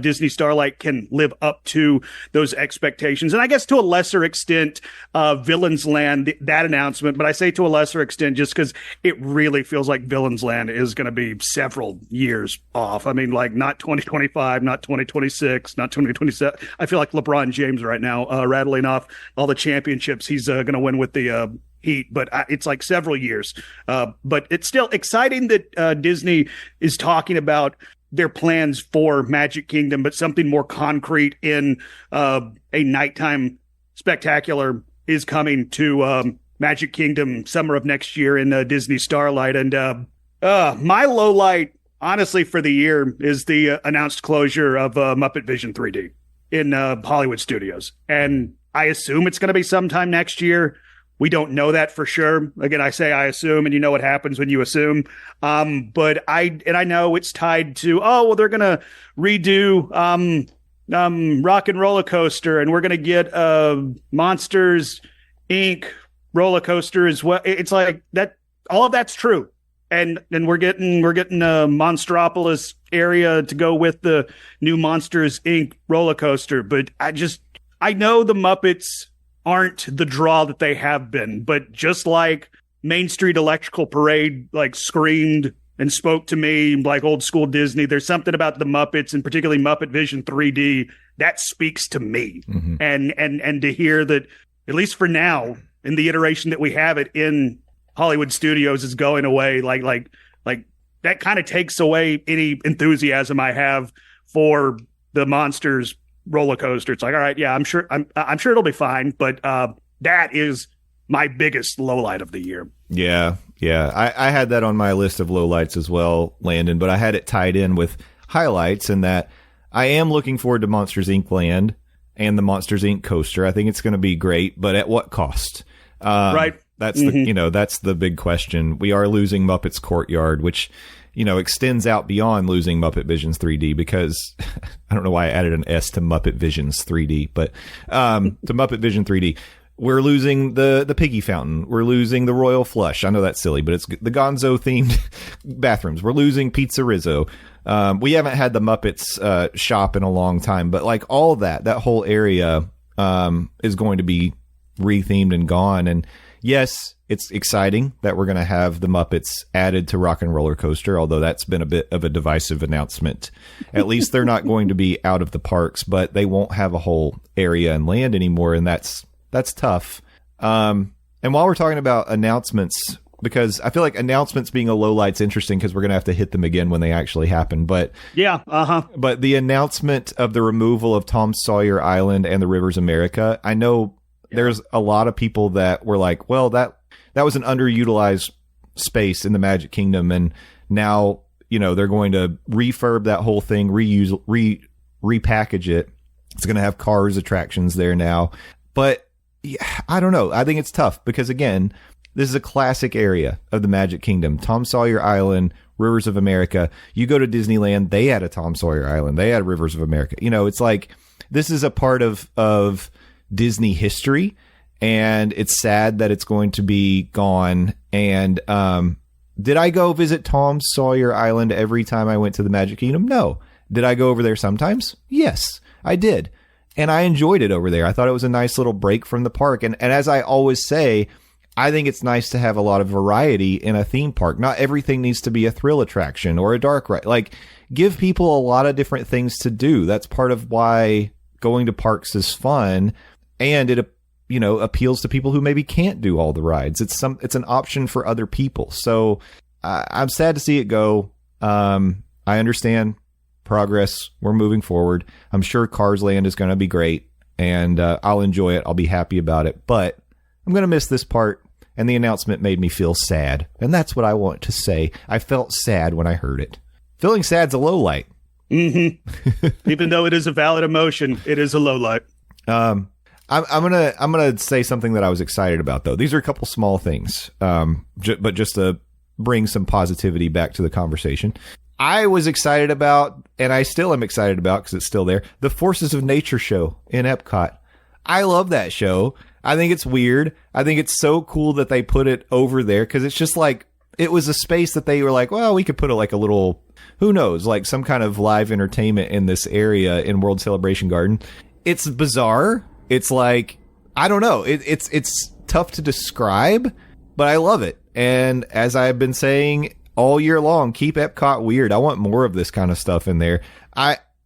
Disney Starlight can live up to those expectations. And I guess to a lesser extent, Villains Land, that announcement, but I say to a lesser extent just because it really feels like Villains Land is going to be several years off. I mean, like not 2025, not 2026, not 2027. I feel like LeBron James right now, rattling off all the championships he's going to win with the Heat, but it's like several years. But it's still exciting that Disney is talking about their plans for Magic Kingdom, but something more concrete in a nighttime spectacular is coming to Magic Kingdom summer of next year in Disney Starlight. And my low light, honestly, for the year is the announced closure of Muppet Vision 3D in Hollywood Studios. And I assume it's going to be sometime next year. We don't know that for sure. Again, I say I assume, and you know what happens when you assume. But I know it's tied to, they're going to redo Rock and Roller Coaster, and we're going to get Monsters Inc. roller coaster as well. It's like that. All of that's true, and we're getting a Monstropolis area to go with the new Monsters Inc. roller coaster. But I know the Muppets aren't the draw that they have been, but just like Main Street Electrical Parade like screamed and spoke to me like old school Disney, there's something about the Muppets, and particularly Muppet Vision 3D, that speaks to me. Mm-hmm. And to hear that, at least for now, in the iteration that we have it in Hollywood Studios, is going away, like that kind of takes away any enthusiasm I have for the Monsters roller coaster. It's like, all right, yeah, I'm sure it'll be fine, but that is my biggest low light of the year. Yeah. I had that on my list of lowlights as well, Landon, but I had it tied in with highlights, in that I am looking forward to Monsters Inc. Land and the Monsters Inc. coaster. I think it's going to be great, but at what cost? Right. That's that's the big question. We are losing Muppets Courtyard, which extends out beyond losing Muppet Visions 3D, because I don't know why I added an S to Muppet Visions 3D, but to Muppet Vision 3D. We're losing the Piggy Fountain. We're losing the Royal Flush. I know that's silly, but it's the Gonzo-themed bathrooms. We're losing Pizza Rizzo. We haven't had the Muppets shop in a long time, but like all that whole area is going to be rethemed and gone. And yes, it's exciting that we're going to have the Muppets added to Rock and Roller Coaster, although that's been a bit of a divisive announcement. At least they're not going to be out of the parks, but they won't have a whole area and land anymore, and that's tough. And while we're talking about announcements, because I feel like announcements being a lowlight's interesting because we're going to have to hit them again when they actually happen. But yeah, But the announcement of the removal of Tom Sawyer Island and the Rivers America, I know there's a lot of people that were like, well, that was an underutilized space in the Magic Kingdom, and now, you know, they're going to refurb that whole thing, repackage it. It's going to have Cars attractions there now. But yeah, I don't know. I think it's tough because, again, this is a classic area of the Magic Kingdom. Tom Sawyer Island, Rivers of America. You go to Disneyland, they had a Tom Sawyer Island. They had Rivers of America. You know, it's like this is a part of Disney history, and it's sad that it's going to be gone. And did I go visit Tom Sawyer Island every time I went to the Magic Kingdom? No. Did I go over there sometimes? Yes, I did. And I enjoyed it over there. I thought it was a nice little break from the park. And as I always say, I think it's nice to have a lot of variety in a theme park. Not everything needs to be a thrill attraction or a dark ride. Like, give people a lot of different things to do. That's part of why going to parks is fun. And it, you know, appeals to people who maybe can't do all the rides. It's an option for other people. So I'm sad to see it go. I understand progress. We're moving forward. I'm sure Cars Land is going to be great, and I'll enjoy it. I'll be happy about it. But I'm going to miss this part, and the announcement made me feel sad. And that's what I want to say. I felt sad when I heard it. Feeling sad's a low light. Mm-hmm. Even though it is a valid emotion, it is a low light. I'm gonna say something that I was excited about, though. These are a couple small things, but just to bring some positivity back to the conversation. I was excited about, and I still am excited about because it's still there, the Forces of Nature show in Epcot. I love that show. I think it's weird. I think it's so cool that they put it over there because it's just like, it was a space that they were like, well, we could put like a little, who knows, like some kind of live entertainment in this area in World Celebration Garden. It's bizarre. It's like, I don't know. It's tough to describe, but I love it. And as I've been saying all year long, keep Epcot weird. I want more of this kind of stuff in there.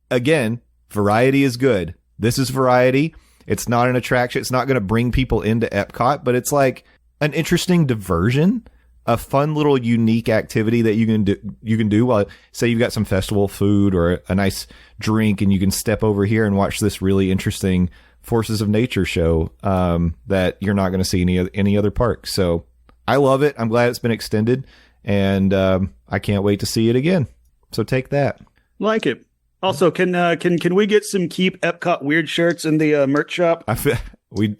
Again, variety is good. This is variety. It's not an attraction. It's not going to bring people into Epcot, but it's like an interesting diversion, a fun little unique activity that you can do while, say, you've got some festival food or a nice drink, and you can step over here and watch this really interesting Forces of Nature show that you're not going to see any other park. So I love it. I'm glad it's been extended, and I can't wait to see it again. So take that. Like it. Also, can we get some Keep Epcot Weird shirts in the merch shop? We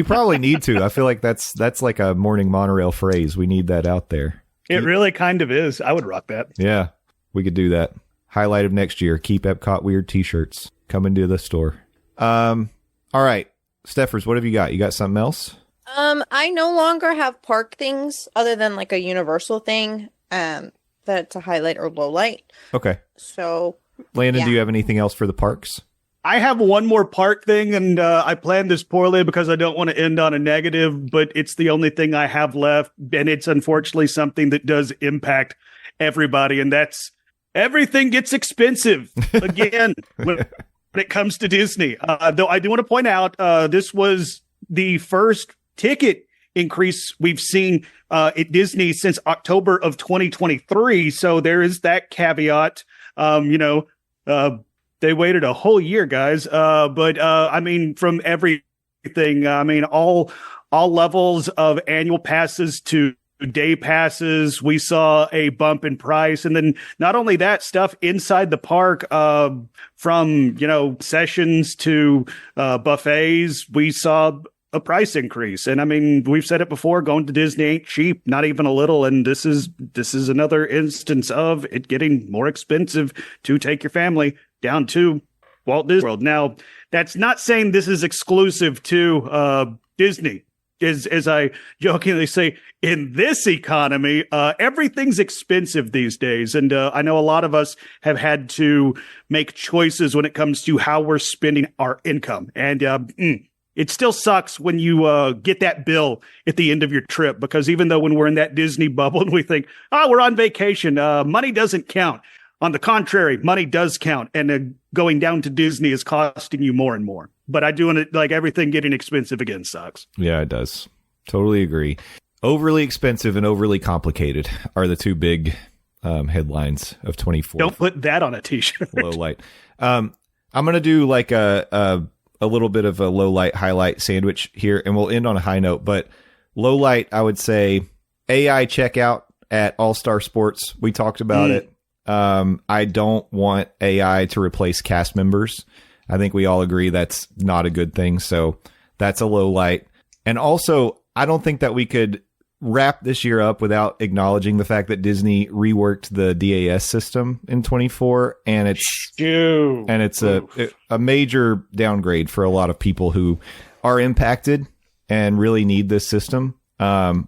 probably need to. I feel like that's like a morning monorail phrase. We need that out there. It really kind of is. I would rock that. Yeah, we could do that. Highlight of next year: Keep Epcot Weird T-shirts coming to the store. All right, Stephers, what have you got? You got something else? I no longer have park things other than like a Universal thing. That's a highlight or low light. Okay. So, Landon, yeah. Do you have anything else for the parks? I have one more park thing, and I planned this poorly because I don't want to end on a negative, but it's the only thing I have left, and it's unfortunately something that does impact everybody, and that's everything gets expensive again when it comes to Disney. Though I do want to point out, this was the first ticket increase we've seen at Disney since October of 2023, so there is that caveat. They waited a whole year, guys. But I mean, from everything, I mean, all levels of annual passes to day passes, we saw a bump in price. And then not only that, stuff inside the park, from, sessions to buffets, we saw a price increase. And I mean, we've said it before, going to Disney ain't cheap, not even a little. And this is another instance of it getting more expensive to take your family down to Walt Disney World. Now, that's not saying this is exclusive to Disney. as I jokingly say, in this economy, everything's expensive these days. And I know a lot of us have had to make choices when it comes to how we're spending our income. And it still sucks when you get that bill at the end of your trip, because even though when we're in that Disney bubble and we think, oh, we're on vacation, money doesn't count. On the contrary, money does count, and going down to Disney is costing you more and more. But I do, like, everything getting expensive again sucks. Yeah, it does. Totally agree. Overly expensive and overly complicated are the two big headlines of 24. Don't put that on a t-shirt. Low light. I'm going to do like a little bit of a low light highlight sandwich here, and we'll end on a high note. But low light, I would say AI checkout at All-Star Sports. We talked about it. I don't want AI to replace cast members. I think we all agree that's not a good thing. So that's a low light. And also, I don't think that we could wrap this year up without acknowledging the fact that Disney reworked the DAS system in 24, and it's a major downgrade for a lot of people who are impacted and really need this system.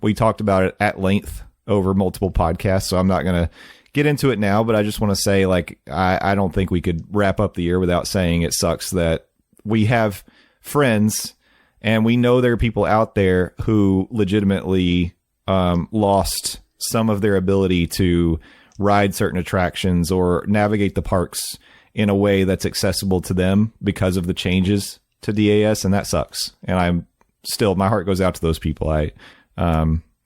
We talked about it at length over multiple podcasts, so I'm not going to get into it now, but I just want to say, like, I don't think we could wrap up the year without saying it sucks that we have friends and we know there are people out there who legitimately lost some of their ability to ride certain attractions or navigate the parks in a way that's accessible to them because of the changes to DAS, and that sucks. And my heart goes out to those people. I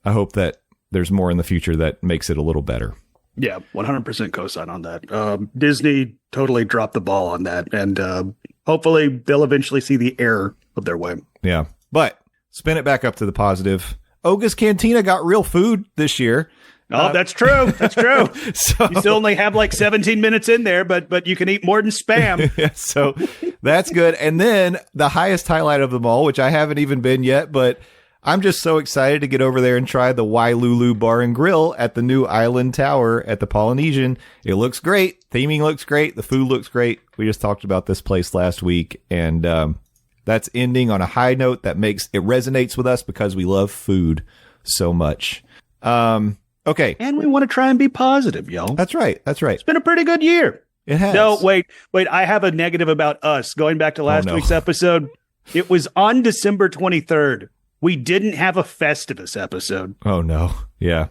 hope that there's more in the future that makes it a little better. Yeah, 100% cosign on that. Disney totally dropped the ball on that, and hopefully they'll eventually see the error of their way. Yeah, but spin it back up to the positive. Oga's Cantina got real food this year. Oh, that's true. That's true. So, you still only have like 17 minutes in there, but you can eat more than Spam. Yeah, so that's good. And then the highest highlight of them all, which I haven't even been yet, but I'm just so excited to get over there and try the Wailulu Bar and Grill at the new Island Tower at the Polynesian. It looks great. Theming looks great. The food looks great. We just talked about this place last week, and that's ending on a high note that makes it resonates with us because we love food so much. Okay. And we want to try and be positive, y'all. That's right. That's right. It's been a pretty good year. It has. No, wait. I have a negative about us. Going back to last week's episode, it was on December 23rd. We didn't have a Festivus episode. Oh, no. Yeah.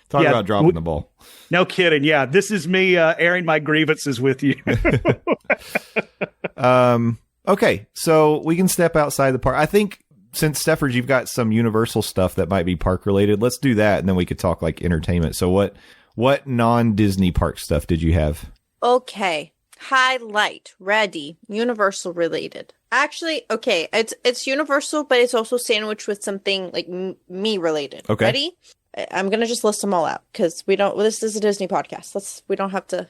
Talk about dropping the ball. No kidding. Yeah. This is me airing my grievances with you. Okay. So we can step outside the park. I think since Stephers, you've got some Universal stuff that might be park related. Let's do that. And then we could talk like entertainment. So what non-Disney park stuff did you have? Okay. Highlight. Ready. Universal related. Actually, okay, it's Universal, but it's also sandwiched with something like me related. Okay. Ready? I'm gonna just list them all out because this is a Disney podcast. We don't have to,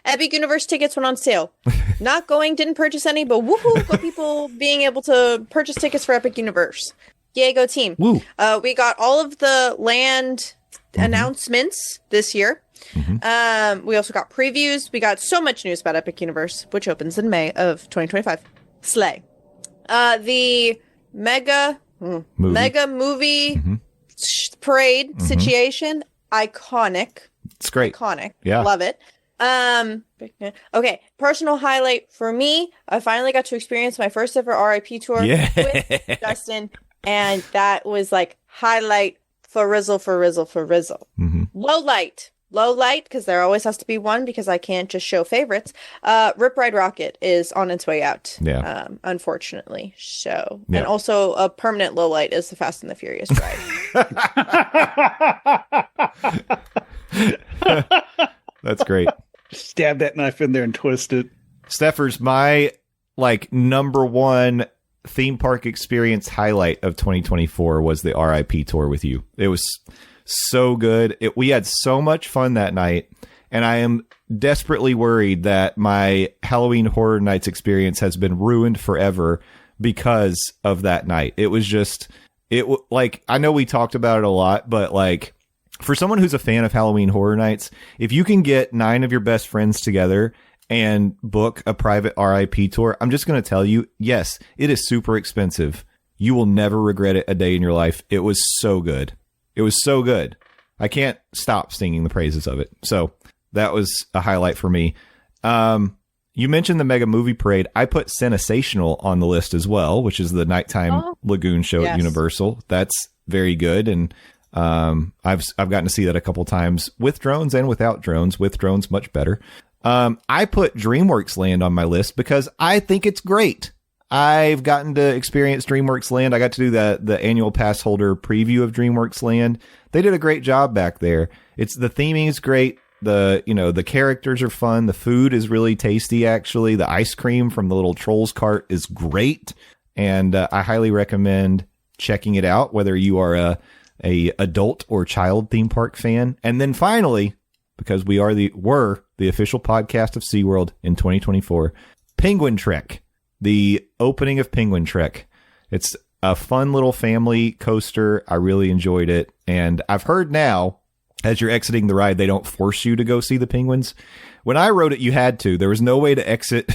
Epic Universe tickets went on sale. Not going, didn't purchase any, but woohoo for people being able to purchase tickets for Epic Universe. Yay, go team. Woo. We got all of the land announcements this year. Mm-hmm. We also got previews. We got so much news about Epic Universe, which opens in May of 2025. Slay. The mega movie parade situation. Iconic. It's great. Iconic. Yeah. Love it. Okay. Personal highlight for me. I finally got to experience my first ever RIP tour with Justin. And that was like highlight for Rizzle. Mm-hmm. Low light, because there always has to be one because I can't just show favorites. Rip Ride Rocket is on its way out. Yeah. Unfortunately. So, and also a permanent low light is the Fast and the Furious ride. That's great. Stab that knife in there and twist it. Stephers, my number one theme park experience highlight of 2024 was the RIP tour with you. It was so good. We had so much fun that night, and I am desperately worried that my Halloween Horror Nights experience has been ruined forever because of that night. It was just, I know we talked about it a lot, but for someone who's a fan of Halloween Horror Nights, if you can get 9 of your best friends together and book a private RIP tour, I'm just going to tell you, yes, it is super expensive. You will never regret it a day in your life. It was so good. It was so good. I can't stop singing the praises of it. So that was a highlight for me. You mentioned the Mega Movie Parade. I put Sensational on the list as well, which is the nighttime lagoon show at Universal. That's very good. And I've gotten to see that a couple times with drones and without drones. With drones, much better. I put DreamWorks Land on my list because I think it's great. I've gotten to experience DreamWorks Land. I got to do the annual pass holder preview of DreamWorks Land. They did a great job back there. The theming is great. The characters are fun. The food is really tasty, actually. The ice cream from the little Trolls cart is great. And I highly recommend checking it out, whether you are a adult or child theme park fan. And then finally, because we were the official podcast of SeaWorld in 2024, Penguin Trek, the opening of Penguin Trek. It's a fun little family coaster. I really enjoyed it. And I've heard now, as you're exiting the ride, they don't force you to go see the penguins. When I rode it, you had to. There was no way to exit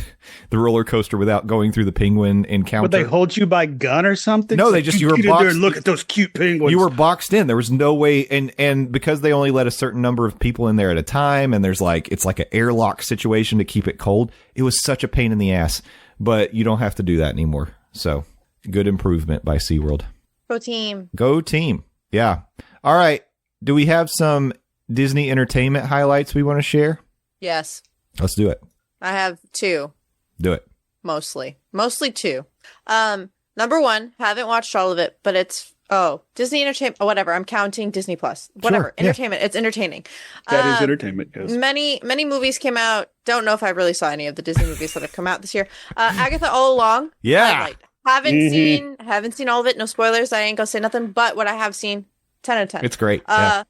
the roller coaster without going through the penguin encounter. Would they hold you by gun or something? No, you were boxed. There and look at those cute penguins. You were boxed in. There was no way, and because they only let a certain number of people in there at a time, and it's like an airlock situation to keep it cold. It was such a pain in the ass, but you don't have to do that anymore. So good improvement by SeaWorld. Go team. Go team. Yeah. All right. Do we have some Disney entertainment highlights we want to share? Yes. Let's do it. I have 2. Do it. Mostly 2. Number 1, haven't watched all of it, but it's Disney Entertainment. Whatever. I'm counting Disney Plus. Whatever. Sure, entertainment. Yeah. It's entertaining. That is entertainment. Yes. Many movies came out. Don't know if I really saw any of the Disney movies that have come out this year. Agatha All Along. Yeah. Haven't seen all of it. No spoilers. I ain't gonna say nothing. But what I have seen, 10 out of 10. It's great. Yeah.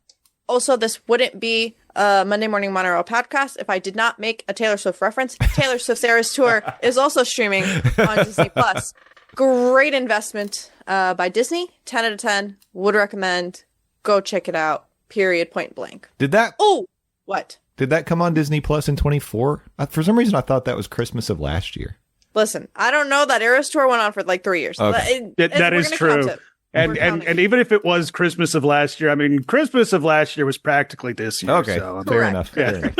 Also, this wouldn't be a Monday Morning Monorail podcast if I did not make a Taylor Swift reference. Taylor Swift's Eras Tour is also streaming on Disney Plus. Great investment by Disney. 10 out of 10. Would recommend. Go check it out. Period. Point blank. Did that? Oh, what? Did that come on Disney Plus in 24? For some reason, I thought that was Christmas of last year. Listen, I don't know. That Eras Tour went on for like 3 years. Okay. That is true. And even if it was Christmas of last year, I mean, Christmas of last year was practically this year. Okay, so, fair enough. Yeah.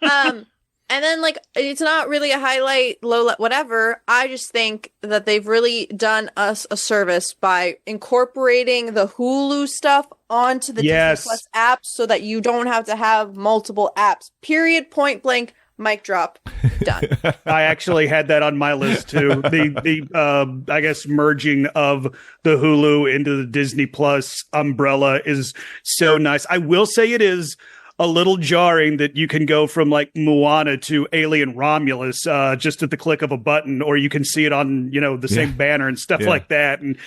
And then, it's not really a highlight, whatever. I just think that they've really done us a service by incorporating the Hulu stuff onto the Disney Plus app so that you don't have to have multiple apps. Period. Point blank. Mic drop. Done. I actually had that on my list too. The I guess merging of the Hulu into the Disney Plus umbrella is so nice. I will say it is a little jarring that you can go from like Moana to Alien Romulus just at the click of a button, or you can see it on, the same banner and stuff like that. And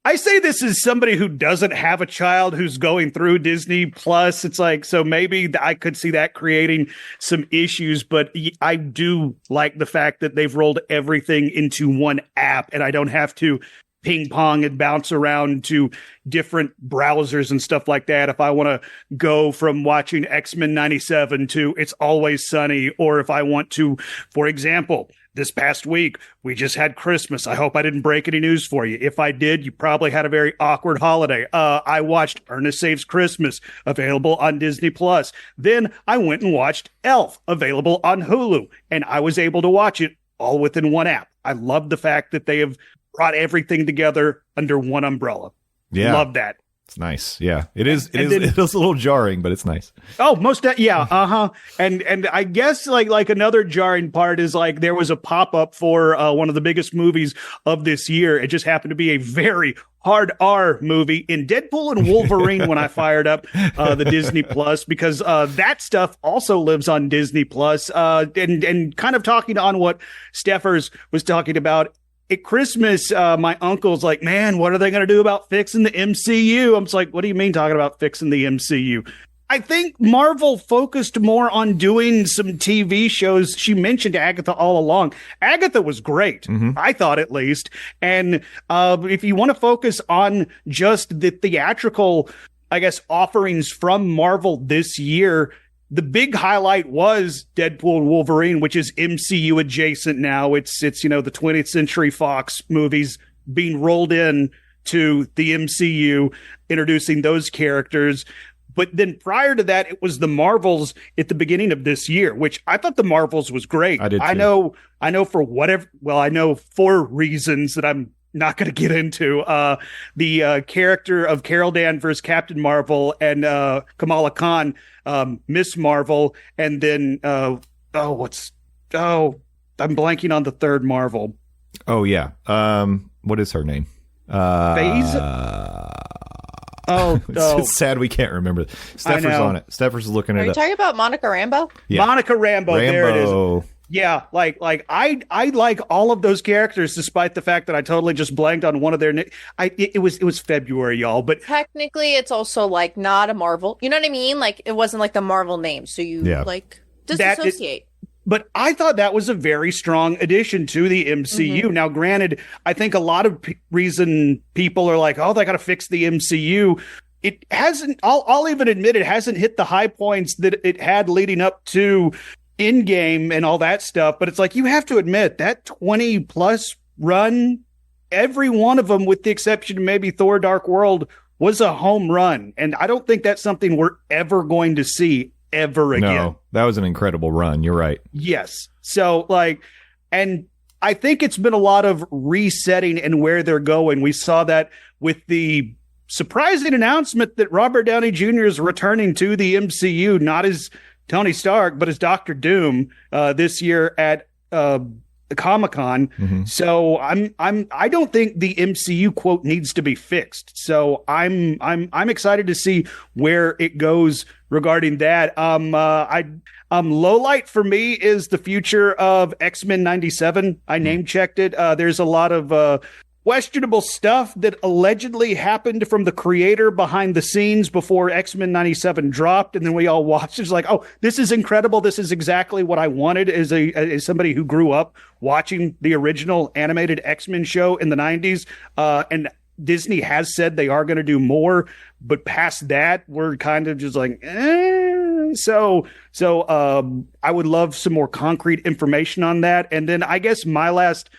I say this as somebody who doesn't have a child who's going through Disney Plus. It's like, so maybe I could see that creating some issues, but I do like the fact that they've rolled everything into one app and I don't have to ping pong and bounce around to different browsers and stuff like that. If I want to go from watching X-Men 97 to It's Always Sunny, or if I want to, for example, this past week, we just had Christmas. I hope I didn't break any news for you. If I did, you probably had a very awkward holiday. I watched Ernest Saves Christmas, available on Disney Plus. Then I went and watched Elf, available on Hulu, and I was able to watch it all within one app. I love the fact that they have brought everything together under one umbrella. Yeah. Love that. It's nice. Yeah, it is. It feels a little jarring, but it's nice. Oh, And I guess like another jarring part is like there was a pop-up for one of the biggest movies of this year. It just happened to be a very hard R movie in Deadpool and Wolverine when I fired up the Disney Plus, because that stuff also lives on Disney Plus. And kind of talking on what Stephers was talking about. At Christmas, my uncle's like, man, what are they going to do about fixing the MCU? I'm just like, what do you mean talking about fixing the MCU? I think Marvel focused more on doing some TV shows. She mentioned Agatha All Along. Agatha was great, I thought, at least. And if you want to focus on just the theatrical, I guess, offerings from Marvel this year, the big highlight was Deadpool and Wolverine, which is MCU adjacent now. It's the 20th Century Fox movies being rolled in to the MCU, introducing those characters. But then prior to that, it was the Marvels at the beginning of this year, which I thought the Marvels was great. I did too. I know for whatever, well, I know for reasons that I'm not going to get into, the character of Carol Danvers, Captain Marvel, and Kamala Khan, Miss Marvel, and then, I'm blanking on the third Marvel. Oh, yeah. What is her name? Phase? It's sad we can't remember. Stephers on it. Stephers is looking Are it you up. talking about Monica Rambeau? Yeah. Monica Rambeau. There it is. Yeah, I like all of those characters, despite the fact that I totally just blanked on one of their. It was February, y'all, but Technically, it's also like not a Marvel. You know what I mean? Like it wasn't like the Marvel name, so you like disassociate. But I thought that was a very strong addition to the MCU. Mm-hmm. Now, granted, I think a lot of reason people are like, oh, they got to fix the MCU. It hasn't. I'll even admit it hasn't hit the high points that it had leading up to Endgame and all that stuff. But it's like you have to admit that 20 plus run, every one of them, with the exception of maybe Thor: Dark World, was a home run, and I don't think that's something we're ever going to see ever again. No, that was an incredible run. You're right. Yes. So and I think it's been a lot of resetting and where they're going. We saw that with the surprising announcement that Robert Downey Jr. is returning to the MCU, not as Tony Stark, but as Doctor Doom, this year at Comic-Con. Mm-hmm. So I don't think the MCU quote needs to be fixed. So I'm excited to see where it goes regarding that. Lowlight for me is the future of X-Men 97. I name checked it. There's a lot of questionable stuff that allegedly happened from the creator behind the scenes before X-Men 97 dropped, and then we all watched. It's like, oh, this is incredible. This is exactly what I wanted as somebody who grew up watching the original animated X-Men show in the 90s. And Disney has said they are going to do more, but past that, we're kind of just like, So I would love some more concrete information on that. And then I guess my last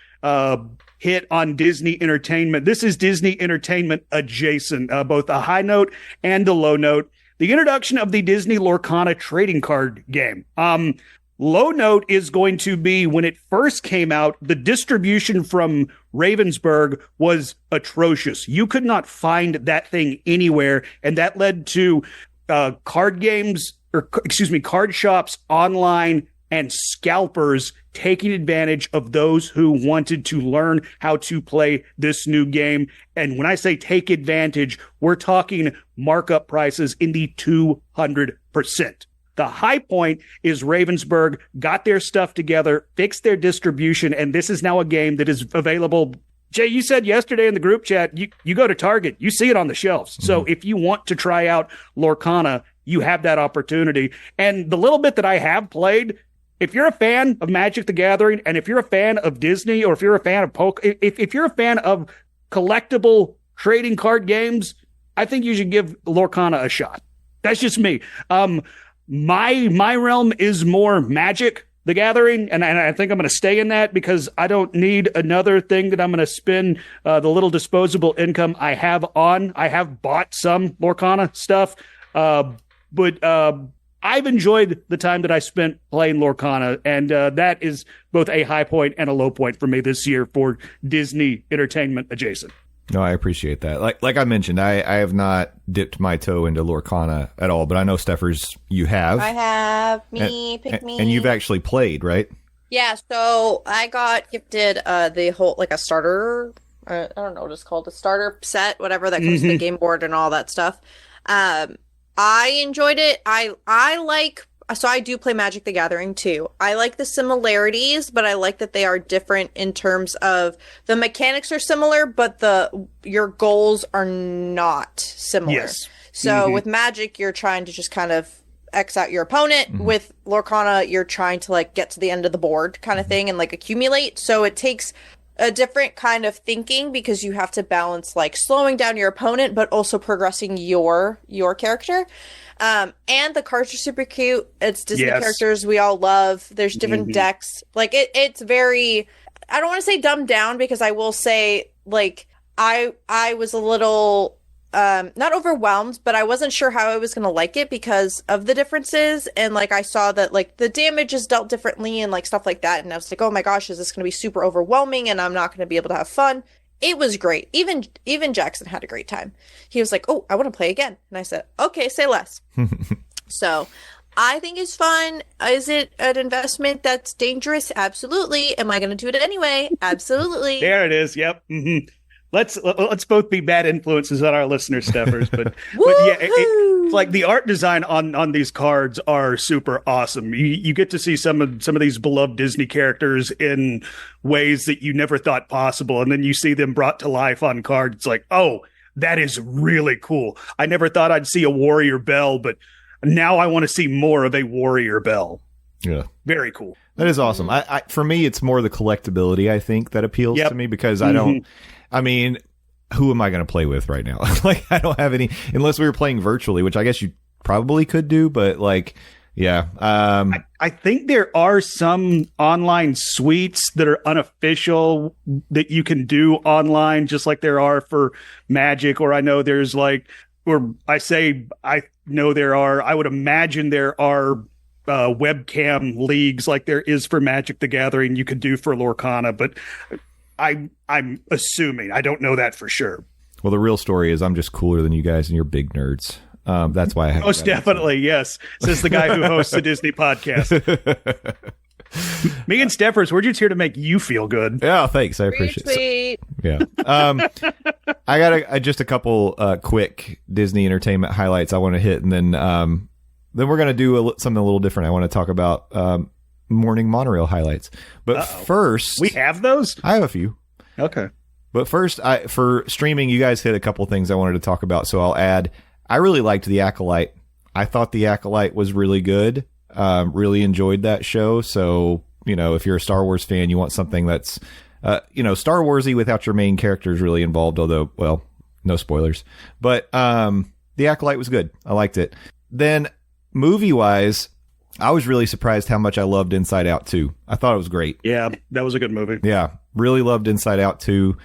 hit on Disney Entertainment. This is Disney Entertainment adjacent, both a high note and a low note. The introduction of the Disney Lorcana trading card game. Low note is going to be when it first came out, the distribution from Ravensburg was atrocious. You could not find that thing anywhere, and that led to card shops online and scalpers taking advantage of those who wanted to learn how to play this new game. And when I say take advantage, we're talking markup prices in the 200%. The high point is Ravensburg got their stuff together, fixed their distribution, and this is now a game that is available. Jay, you said yesterday in the group chat, you go to Target, you see it on the shelves. Mm-hmm. So if you want to try out Lorcana, you have that opportunity. And the little bit that I have played, if you're a fan of Magic the Gathering, and if you're a fan of Disney, or if you're a fan of if you're a fan of collectible trading card games, I think you should give Lorcana a shot. That's just me. My realm is more Magic the Gathering, and I think I'm going to stay in that because I don't need another thing that I'm going to spend the little disposable income I have on. I have bought some Lorcana stuff, but I've enjoyed the time that I spent playing Lorcana, and that is both a high point and a low point for me this year for Disney Entertainment adjacent. No, I appreciate that. Like I mentioned, I have not dipped my toe into Lorcana at all, but I know, Stephers, you have. I have. Pick me. And you've actually played, right? Yeah, so I got gifted the whole, like a starter, I don't know what it's called, a starter set, whatever, that comes with the game board and all that stuff. I enjoyed it. So I do play Magic the Gathering too. I like the similarities, but I like that they are different in terms of the mechanics are similar, but your goals are not similar. Yes. So with Magic, you're trying to just kind of X out your opponent. Mm-hmm. With Lorcana, you're trying to like get to the end of the board kind of thing and like accumulate. So it takes a different kind of thinking because you have to balance like slowing down your opponent, but also progressing your character. And the cards are super cute. It's Disney characters we all love. There's different decks. Like it's very, I don't want to say dumbed down because I will say like I was a little not overwhelmed, but I wasn't sure how I was going to like it because of the differences. And like I saw that like the damage is dealt differently and like stuff like that. And I was like, oh my gosh, is this going to be super overwhelming and I'm not going to be able to have fun? It was great. Even Jackson had a great time. He was like, oh, I want to play again. And I said, okay, say less. So I think it's fun. Is it an investment that's dangerous? Absolutely. Am I going to do it anyway? Absolutely. There it is. Yep. Mm-hmm. Let's both be bad influences on our listeners, Stephers. But yeah, it's like the art design on these cards are super awesome. You get to see some of these beloved Disney characters in ways that you never thought possible, and then you see them brought to life on cards. It's like, oh, that is really cool. I never thought I'd see a Warrior Belle, but now I want to see more of a Warrior Belle. Yeah, very cool. That is awesome. I for me, it's more the collectability, I think, that appeals to me because I don't. I mean, who am I going to play with right now? Like, I don't have any, unless we were playing virtually, which I guess you probably could do, but like, yeah. I think there are some online suites that are unofficial that you can do online, just like there are for Magic, or I know there's like, or I know there are, I would imagine there are webcam leagues like there is for Magic the Gathering you could do for Lorcana, but I'm assuming. I don't know that for sure. Well, the real story is I'm just cooler than you guys and you're big nerds. That's why I have. Most definitely, yes. Says the guy who hosts a Disney podcast. Me and Stephers, we're just here to make you feel good. Yeah, thanks. I appreciate it. Yeah. I got just a couple quick Disney entertainment highlights I want to hit, and then we're going to do something a little different. I want to talk about morning monorail highlights. But first, we have those? I have a few. Okay. But first, for streaming, you guys hit a couple things I wanted to talk about, so I'll add. I really liked The Acolyte. I thought The Acolyte was really good. Really enjoyed that show. So, if you're a Star Wars fan, you want something that's, Star Warsy without your main characters really involved, although, well, no spoilers. But The Acolyte was good. I liked it. Then, movie-wise, I was really surprised how much I loved Inside Out 2. I thought it was great. Yeah, that was a good movie. Yeah, really loved Inside Out 2.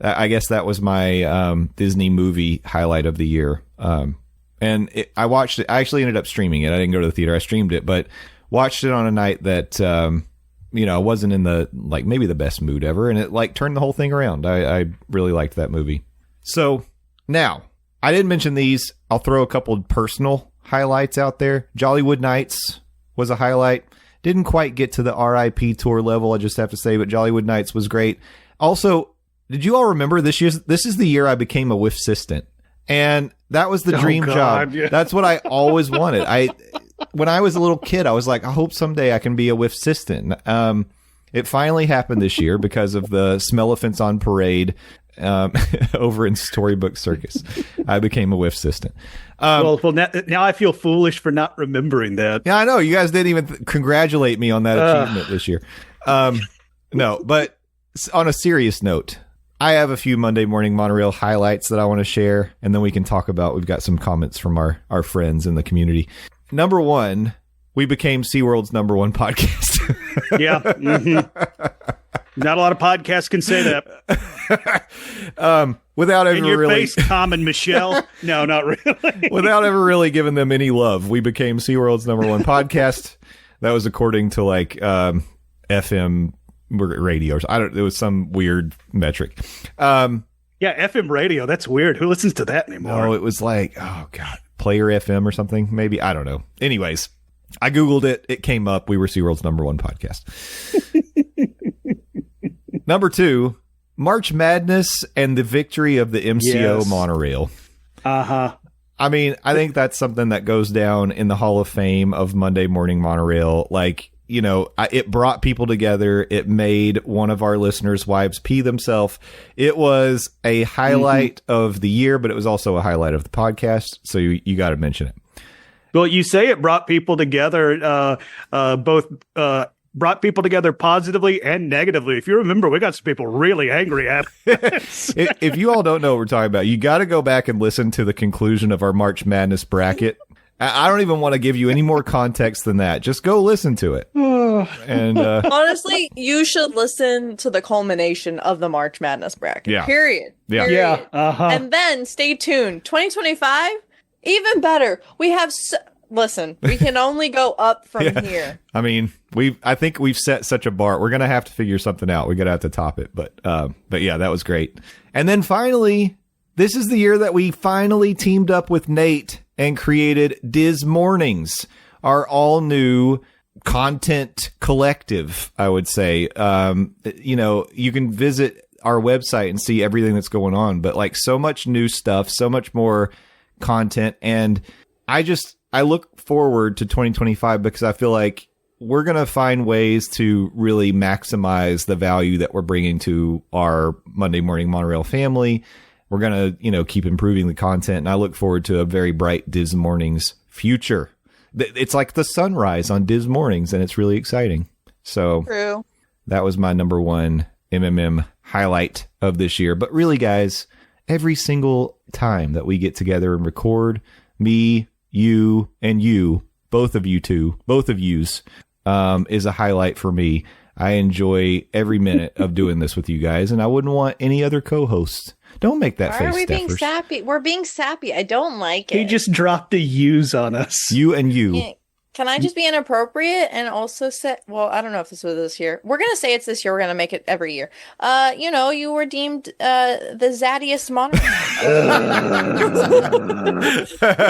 I guess that was my Disney movie highlight of the year. I watched it. I actually ended up streaming it. I didn't go to the theater. I streamed it, but watched it on a night that, I wasn't in the, like, maybe the best mood ever. And it, like, turned the whole thing around. I really liked that movie. So, now, I didn't mention these. I'll throw a couple personal highlights out there. Jollywood Nights was a highlight. Didn't quite get to the RIP tour level, I just have to say, but Jollywood Nights was great. Also, did you all remember this is the year I became a WIF assistant? And that was the dream job. Yeah. That's what I always wanted. When I was a little kid, I was like, I hope someday I can be a WIF assistant. It finally happened this year because of the Smellephants on Parade over in Storybook Circus. I became a WIF assistant. Well, now I feel foolish for not remembering that. Yeah, I know. You guys didn't even congratulate me on that achievement this year. No, but on a serious note, I have a few Monday Morning Monorail highlights that I want to share, and then we can talk about, we've got some comments from our friends in the community. Number one, we became SeaWorld's #1 podcast. Yeah. Mm-hmm. Not a lot of podcasts can say that. Without ever in your really face, Tom and Michelle. No, not really. Without ever really giving them any love, we became SeaWorld's #1 podcast. That was according to like FM radio. It was some weird metric. Yeah, FM radio. That's weird. Who listens to that anymore? No, it was like, oh God, Player FM or something. Maybe, I don't know. Anyways, I Googled it. It came up. We were SeaWorld's #1 podcast. Number 2, March Madness and the victory of the MCO monorail. Uh-huh. I mean, I think that's something that goes down in the Hall of Fame of Monday Morning Monorail. Like, it brought people together. It made one of our listeners' wives pee themselves. It was a highlight of the year, but it was also a highlight of the podcast. So you got to mention it. Well, you say it brought people together, brought people together positively and negatively. If you remember, we got some people really angry at us. If you all don't know what we're talking about, you got to go back and listen to the conclusion of our March Madness bracket. I don't even want to give you any more context than that. Just go listen to it. And Honestly, you should listen to the culmination of the March Madness bracket. Yeah. Period. Yeah. Period. Uh-huh. And then stay tuned. 2025, even better. We have listen, we can only go up from here. I mean, I think we've set such a bar. We're gonna have to figure something out. We're gonna have to top it. But yeah, that was great. And then finally, this is the year that we finally teamed up with Nate and created Diz Mornings, our all new content collective, I would say. You can visit our website and see everything that's going on, but like so much new stuff, so much more content. And I look forward to 2025 because I feel like we're going to find ways to really maximize the value that we're bringing to our Monday Morning Monorail family. We're going to, keep improving the content. And I look forward to a very bright Diz Mornings future. It's like the sunrise on Diz Mornings, and it's really exciting. So True. That was my number one MMM highlight of this year. But really, guys, every single time that we get together and record, me, you, and you, both of yous, is a highlight for me. I enjoy every minute of doing this with you guys, and I wouldn't want any other co-hosts. Don't make that face, Why are we being Stephers. sappy? We're being sappy. I don't like it. He just dropped the U's on us. You and you. Yeah. Can I just be inappropriate and also say, well, I don't know if this was this year. We're going to say it's this year. We're going to make it every year. You were deemed the zaddiest monarch.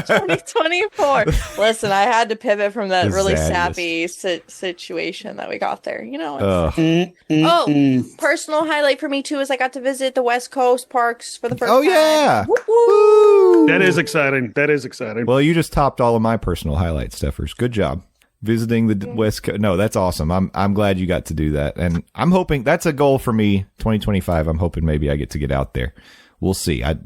2024. Listen, I had to pivot from that The really zaddiest. sappy situation that we got there. Personal highlight for me too is I got to visit the West Coast parks for the first time. Yeah. Whoop, whoop. That is exciting. Well, you just topped all of my personal highlights, Stephers. Good job. Visiting the West Coast. No, that's awesome. I'm glad you got to do that. And I'm hoping that's a goal for me, 2025. I'm hoping maybe I get out there. We'll see. I've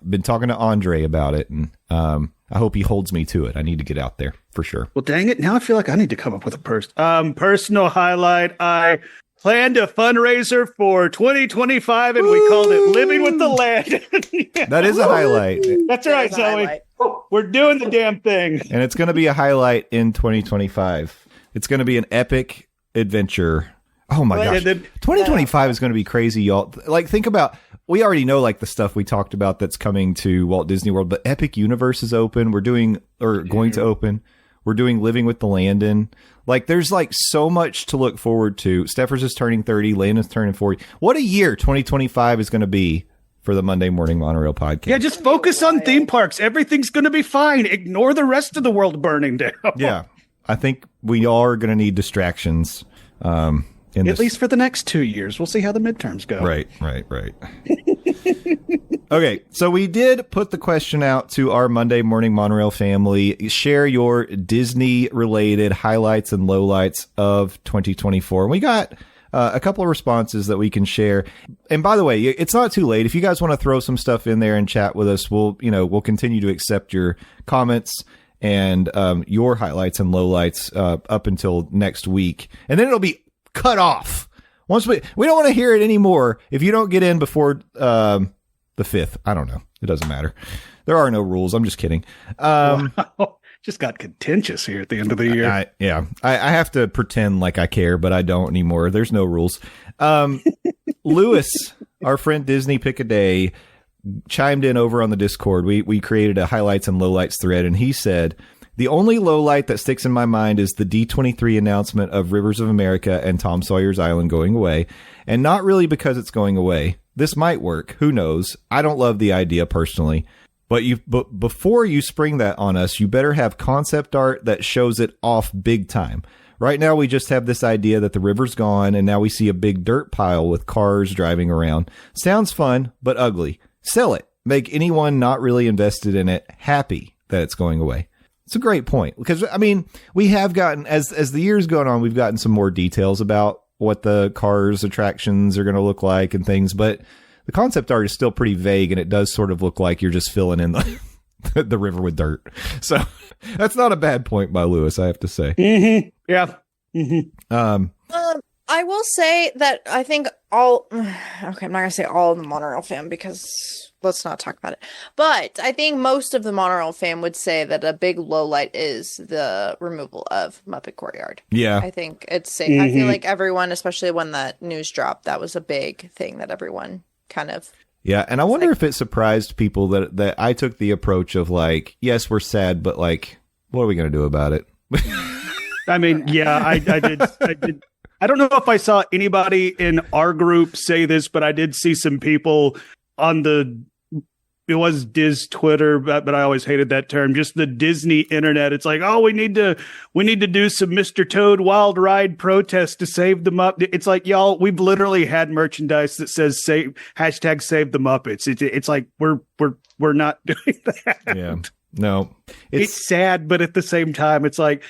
been talking to Andre about it, and I hope he holds me to it. I need to get out there for sure. Well, dang it. Now I feel like I need to come up with a personal highlight. I planned a fundraiser for 2025, and we called it Living with the Land. That is a highlight. That's right, That is a Zoe. highlight. We're doing the damn thing. And it's going to be a highlight in 2025. It's going to be an epic adventure. Oh my gosh. 2025 is going to be crazy, y'all. Like, think about, we already know like the stuff we talked about that's coming to Walt Disney World, but Epic Universe is open. We're doing, or going to open. We're doing Living with the Landon. Like, there's like so much to look forward to. Stephers is turning 30. Landon's turning 40. What a year 2025 is going to be for the Monday Morning Monorail podcast. Yeah, just focus on theme parks. Everything's going to be fine. Ignore the rest of the world burning down. Yeah. I think we all are going to need distractions. At least for the next 2 years. We'll see how the midterms go. Right. Okay, so we did put the question out to our Monday Morning Monorail family. Share your Disney-related highlights and lowlights of 2024. And we got a couple of responses that we can share. And by the way, it's not too late. If you guys want to throw some stuff in there and chat with us, we'll continue to accept your comments and your highlights and lowlights up until next week. And then it'll be cut off. Once we don't want to hear it anymore if you don't get in before the 5th. I don't know. It doesn't matter. There are no rules. I'm just kidding. Wow. Just got contentious here at the end of the year. I have to pretend like I care, but I don't anymore. There's no rules. Lewis, our friend Disney Pick a Day, chimed in over on the Discord. We created a highlights and lowlights thread, and he said, the only lowlight that sticks in my mind is the D23 announcement of Rivers of America and Tom Sawyer's Island going away, and not really because it's going away. This might work. Who knows? I don't love the idea personally. But before you spring that on us, you better have concept art that shows it off big time. Right now, we just have this idea that the river's gone, and now we see a big dirt pile with cars driving around. Sounds fun, but ugly. Sell it. Make anyone not really invested in it happy that it's going away. It's a great point. Because, I mean, we have gotten, as the years going on, we've gotten some more details about what the cars attractions are going to look like and things, but the concept art is still pretty vague, and it does sort of look like you're just filling in the river with dirt. So that's not a bad point by Lewis, I have to say. Mm-hmm. Yeah. I I will say that I think all, okay, I'm not going to say all of the Monorail fam because let's not talk about it. But I think most of the Monorail fam would say that a big low light is the removal of Muppet Courtyard. Yeah. I think it's safe. I feel like everyone, especially when that news dropped, that was a big thing that everyone kind of. Yeah, and I wonder if it surprised people that I took the approach of like, yes, we're sad, but like, what are we going to do about it? I mean, yeah, I did. I don't know if I saw anybody in our group say this, but I did see some people on it was Diz Twitter, but I always hated that term. Just the Disney internet. It's like, oh, we need to do some Mr. Toad Wild Ride protest to save the Muppets. It's like, y'all, we've literally had merchandise that says save the Muppets. It's like we're not doing that. Yeah, no, it's sad, but at the same time, it's like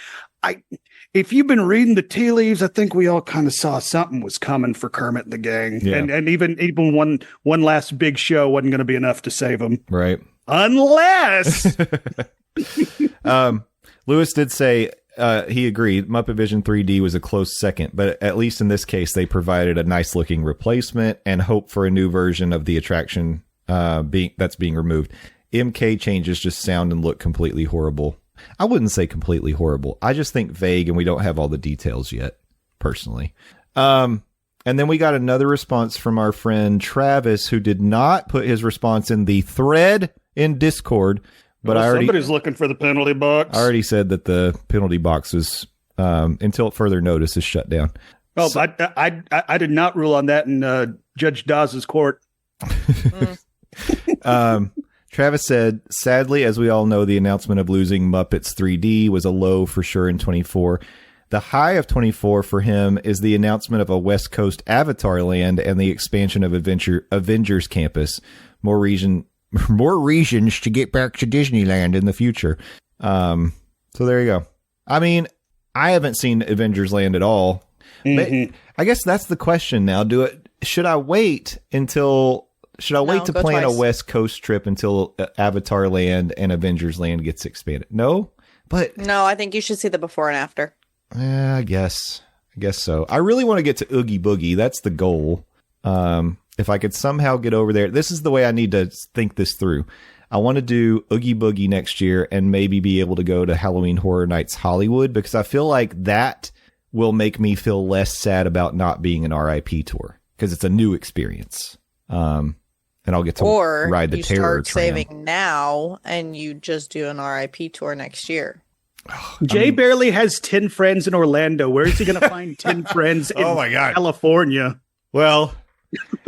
if you've been reading the tea leaves, I think we all kind of saw something was coming for Kermit and the gang. Yeah. And even one last big show wasn't going to be enough to save them. Right. Unless. Lewis did say he agreed. Muppet Vision 3D was a close second, but at least in this case, they provided a nice looking replacement and hope for a new version of the attraction that's being removed. MK changes just sound and look completely horrible. I wouldn't say completely horrible. I just think vague, and we don't have all the details yet, personally. And then we got another response from our friend Travis, who did not put his response in the thread in Discord. But somebody's looking for the penalty box. I already said that the penalty box was, until further notice, is shut down. Oh, so, I did not rule on that in Judge Dawes' court. Travis said, sadly, as we all know, the announcement of losing Muppets 3D was a low for sure in 24. The high of 24 for him is the announcement of a West Coast Avatar land and the expansion of Avengers Campus. More reasons to get back to Disneyland in the future. So there you go. I mean, I haven't seen Avengers Land at all. Mm-hmm. I guess that's the question now. Should I wait to plan a West Coast trip until Avatar Land and Avengers Land gets expanded? No, I think you should see the before and after. I guess so. I really want to get to Oogie Boogie. That's the goal. If I could somehow get over there, this is the way I need to think this through. I want to do Oogie Boogie next year and maybe be able to go to Halloween Horror Nights Hollywood, because I feel like that will make me feel less sad about not being an RIP tour, because it's a new experience. And I'll get to ride the terror tram. Saving now, and you just do an RIP tour next year. Jay barely has 10 friends in Orlando. Where is he going to find 10 friends in California? Well,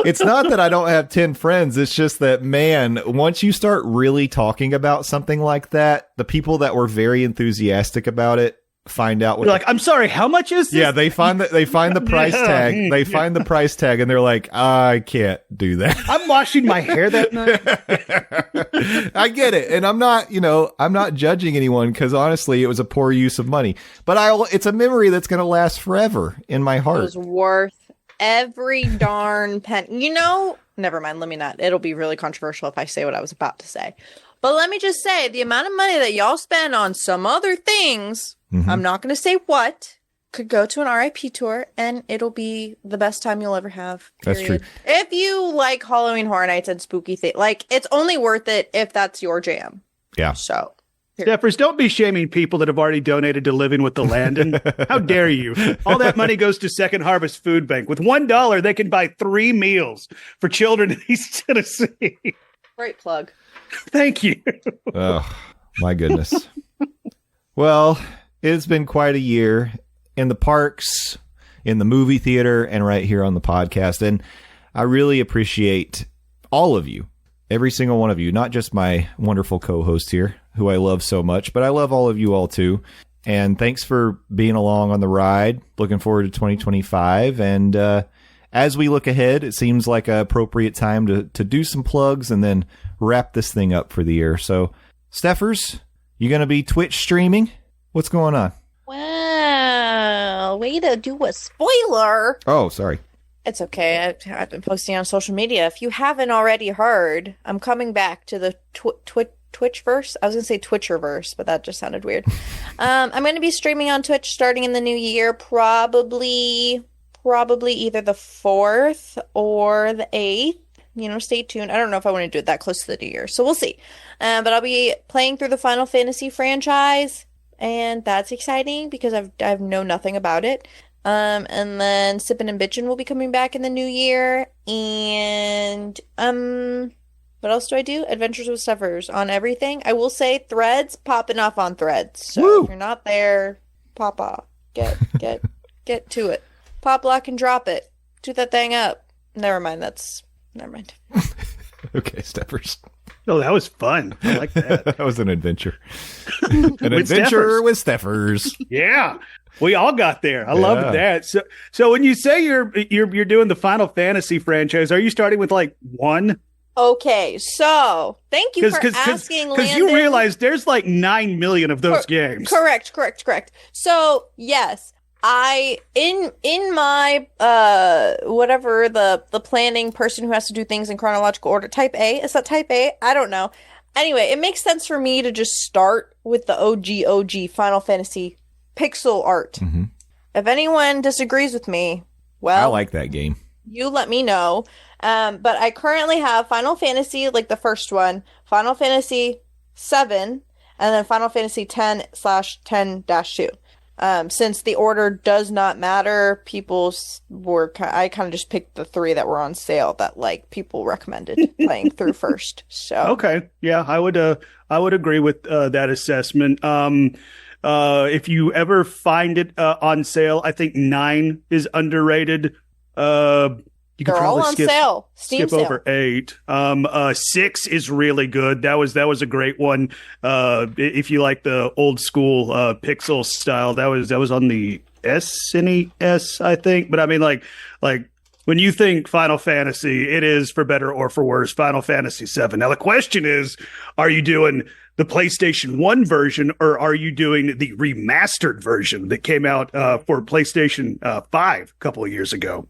it's not that I don't have 10 friends. It's just that, man, once you start really talking about something like that, the people that were very enthusiastic about it find out what. You're like, I'm sorry, how much is this? Yeah, they find the price tag. They find the price tag, and they're like, I can't do that. I'm washing my hair that night. I get it, and I'm not judging anyone, because honestly, it was a poor use of money. But it's a memory that's going to last forever in my heart. It was worth every darn penny. Never mind. Let me not. It'll be really controversial if I say what I was about to say. But let me just say, the amount of money that y'all spend on some other things, I'm not going to say what, could go to an RIP tour, and it'll be the best time you'll ever have. Period. That's true. If you like Halloween Horror Nights and spooky things, it's only worth it if that's your jam. Yeah. So, Stephers, don't be shaming people that have already donated to Living with the Landon. How dare you? All that money goes to Second Harvest Food Bank. With $1, they can buy 3 meals for children in East Tennessee. Great plug. Thank you. Oh, my goodness. Well, it's been quite a year in the parks, in the movie theater, and right here on the podcast. And I really appreciate all of you, every single one of you, not just my wonderful co-host here, who I love so much, but I love all of you all too. And thanks for being along on the ride. Looking forward to 2025. And as we look ahead, it seems like an appropriate time to do some plugs and then wrap this thing up for the year. So, Stephers, you going to be Twitch streaming? What's going on? Well, way to do a spoiler. Oh, sorry. It's okay. I've been posting on social media. If you haven't already heard, I'm coming back to the Twitchverse. I was going to say Twitcherverse, but that just sounded weird. I'm going to be streaming on Twitch starting in the new year, probably probably either the 4th or the 8th. Stay tuned. I don't know if I want to do it that close to the new year, so we'll see. But I'll be playing through the Final Fantasy franchise, and that's exciting because I've known nothing about it. And then Sippin' and Bitchin' will be coming back in the new year, and what else do I do? Adventures with Stephers on everything. I will say Threads popping off on Threads. So Woo! If you're not there, pop off. Get to it. Pop, lock, and drop it. Do that thing up. Never mind. Okay, Stephers. Oh, that was fun. I like that. That was an adventure. An adventure with Stephers. Yeah. We all got there. I loved that. So when you say you're doing the Final Fantasy franchise, are you starting with like 1? Okay, so thank you for asking, Landon. Because you realize there's like 9 million of those games. Correct. So yes, I in my whatever the planning person who has to do things in chronological order, type A. Is that type A? I don't know. Anyway, it makes sense for me to just start with the OG Final Fantasy pixel art. Mm-hmm. If anyone disagrees with me, well, I like that game. You let me know. But I currently have Final Fantasy, like the first one, Final Fantasy 7, and then Final Fantasy 10/10-2. Since the order does not matter, I kind of just picked the 3 that were on sale that like people recommended playing through first. So okay, yeah, I would agree with that assessment. If you ever find it on sale, I think 9 is underrated. You They're all on sale. Steam skip sale. over 8. 6 is really good. That was a great one. If you like the old school pixel style, that was on the SNES, I think. But I mean, like when you think Final Fantasy, it is for better or for worse Final Fantasy 7. Now the question is, are you doing the PlayStation 1 version, or are you doing the remastered version that came out for PlayStation 5 a couple of years ago?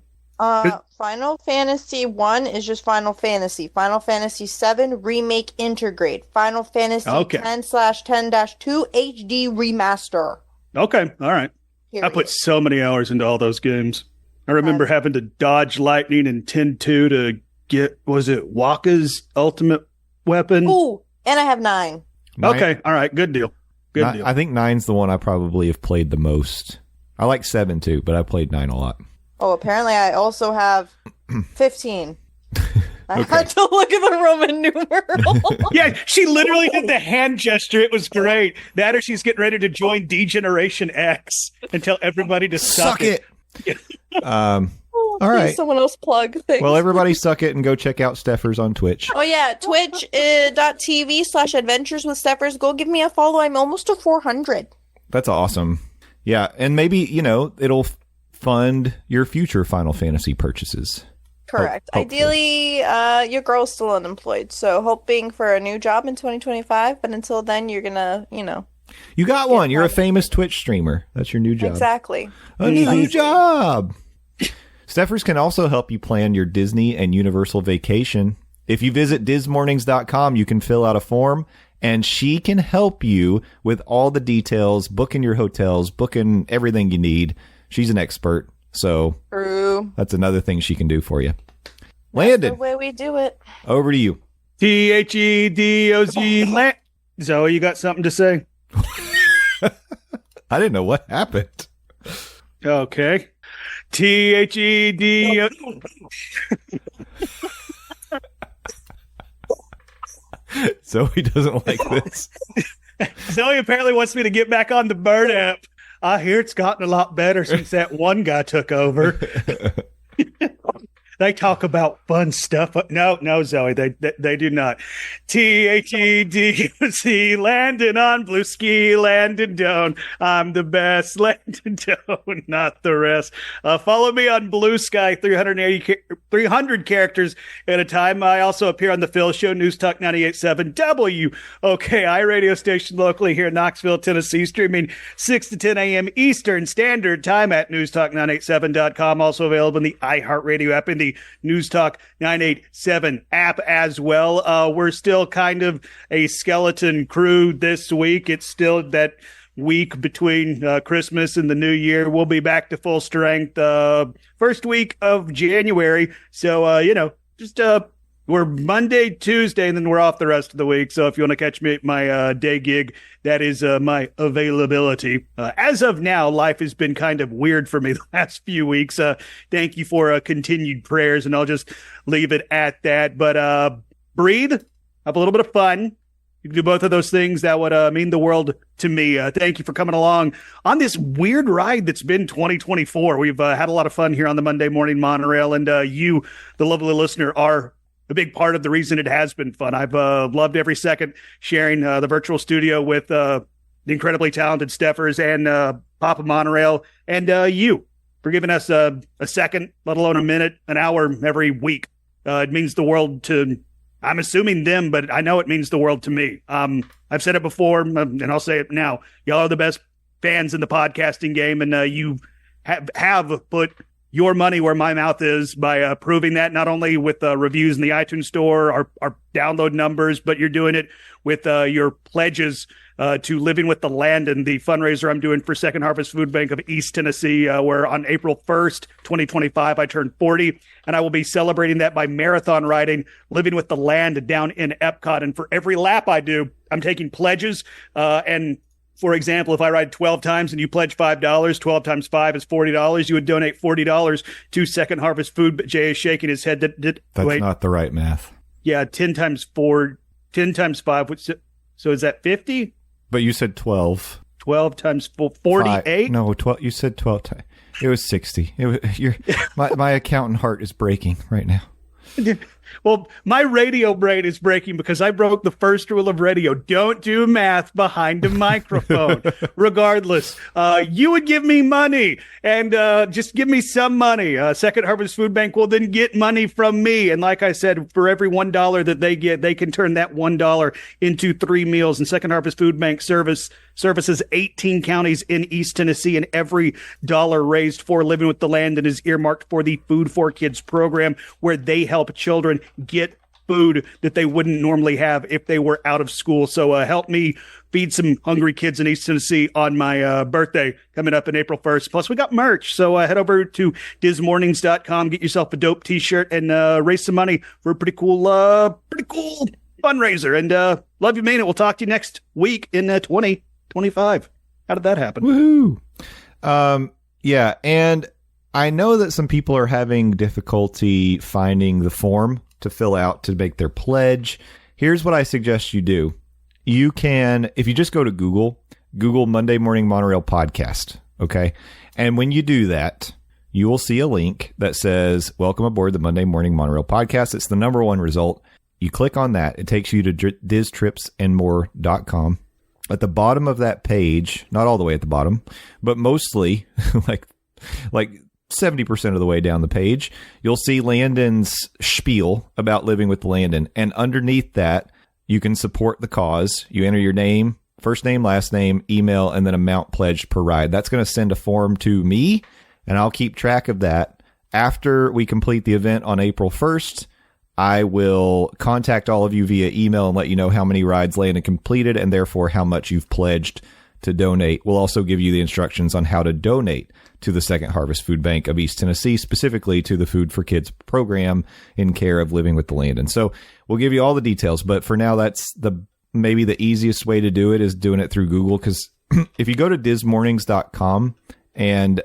Final Fantasy 1 is just Final Fantasy. Final Fantasy 7 Remake Integrate. Final Fantasy 10/10-2 HD Remaster. Okay, all right. Period. I put so many hours into all those games. I remember having to dodge lightning in 10-2 to get, was it Waka's ultimate weapon? Ooh, and I have 9. Okay, all right, good deal. Good deal. I think 9's the one I probably have played the most. I like 7 too, but I played 9 a lot. Oh, apparently I also have 15. I had to look at the Roman numeral. Yeah, she literally did the hand gesture. It was great. That or she's getting ready to join D-Generation X and tell everybody to suck it. All right. Someone else plug things. Well, everybody suck it and go check out Stephers on Twitch. Oh, yeah. Twitch.tv/adventures with Stephers. Go give me a follow. I'm almost to 400. That's awesome. Yeah. And maybe, it'll fund your future Final Fantasy purchases. Correct. Ideally, your girl's still unemployed, so hoping for a new job in 2025. But until then, you're gonna, You got one. You're a famous Twitch streamer. That's your new job. Exactly. A new job. Stephers can also help you plan your Disney and Universal vacation. If you visit dismornings.com, you can fill out a form, and she can help you with all the details, booking your hotels, booking everything you need. She's an expert, so True. That's another thing she can do for you. Landon, that's the way we do it. Over to you. THEDOZ. Zoe, you got something to say? I didn't know what happened. Okay. THEDOZ. Zoe doesn't like this. Zoe apparently wants me to get back on the Bird app. I hear it's gotten a lot better since that one guy took over. They talk about fun stuff. No, Zoe, they do not. THEDOZ, Landon on Blue Ski, Landon Doane. I'm the best, Landon Doane, not the rest. Follow me on Blue Sky, 300 characters at a time. I also appear on the Phil Show, News Talk 98.7 WOKI radio station locally here in Knoxville, Tennessee, streaming 6 to 10 a.m. Eastern Standard Time at newstalk987.com. Also available in the iHeartRadio app and the News Talk 987 app as well. We're still kind of a skeleton crew this week. It's still that week between Christmas and the New Year. We'll be back to full strength first week of January. So, just we're Monday, Tuesday, and then we're off the rest of the week. So if you want to catch me at my day gig, that is my availability. As of now, life has been kind of weird for me the last few weeks. Thank you for continued prayers, and I'll just leave it at that. But breathe, have a little bit of fun. You can do both of those things. That would mean the world to me. Thank you for coming along on this weird ride that's been 2024. We've had a lot of fun here on the Monday Morning Monorail, and you, the lovely listener, are a big part of the reason it has been fun. I've loved every second sharing the virtual studio with the incredibly talented Stephers and Papa Monorail, and you for giving us a second, let alone a minute, an hour every week. It means the world to, I'm assuming them, but I know it means the world to me. I've said it before, and I'll say it now. Y'all are the best fans in the podcasting game, and you have put your money where my mouth is by proving that, not only with reviews in the iTunes store, our download numbers, but you're doing it with your pledges to Living with the Landon, the fundraiser I'm doing for Second Harvest Food Bank of East Tennessee, where on April 1st, 2025, I turned 40, and I will be celebrating that by marathon riding Living with the Land down in Epcot. And for every lap I do, I'm taking pledges, and for example, if I ride 12 times and you pledge $5, 12 times 5 is $40. You would donate $40 to Second Harvest Food. Jay is shaking his head. That's not the right math. Yeah, 10 times 4, 10 times 5. So is that 50? But you said 12. 12 times 4, 48? No, 12. You said 12 times. It was 60. My accountant heart is breaking right now. Well, my radio brain is breaking because I broke the first rule of radio. Don't do math behind a microphone. Regardless, you would give me money, and just give me some money. Second Harvest Food Bank will then get money from me. And like I said, for every $1 that they get, they can turn that $1 into 3 meals. And Second Harvest Food Bank services 18 counties in East Tennessee, and every dollar raised for Living with the Landon is earmarked for the Food for Kids program, where they help children get food that they wouldn't normally have if they were out of school. So help me feed some hungry kids in East Tennessee on my birthday coming up in April 1st. Plus, we got merch. So head over to dismornings.com, get yourself a dope t-shirt, and raise some money for a pretty cool fundraiser. And love you, mean it. We'll talk to you next week in 2025. How did that happen? Woohoo! Yeah, and I know that some people are having difficulty finding the form to fill out to make their pledge. Here's what I suggest you do. You can, if you just go to Google Monday Morning Monorail Podcast, okay? And when you do that, you will see a link that says, welcome aboard the Monday Morning Monorail Podcast. It's the #1 result. You click on that. It takes you to distripsandmore.com. At the bottom of that page, not all the way at the bottom, but mostly like 70% of the way down the page, you'll see Landon's spiel about Living with Landon. And underneath that, you can support the cause. You enter your name, first name, last name, email, and then amount pledged per ride. That's going to send a form to me, and I'll keep track of that. After we complete the event on April 1st, I will contact all of you via email and let you know how many rides Landon completed and therefore how much you've pledged to donate. We'll also give you the instructions on how to donate to the Second Harvest Food Bank of East Tennessee, specifically to the Food for Kids program in care of Living with the Landon. So we'll give you all the details, but for now, that's maybe the easiest way to do it is doing it through Google, because if you go to dismornings.com and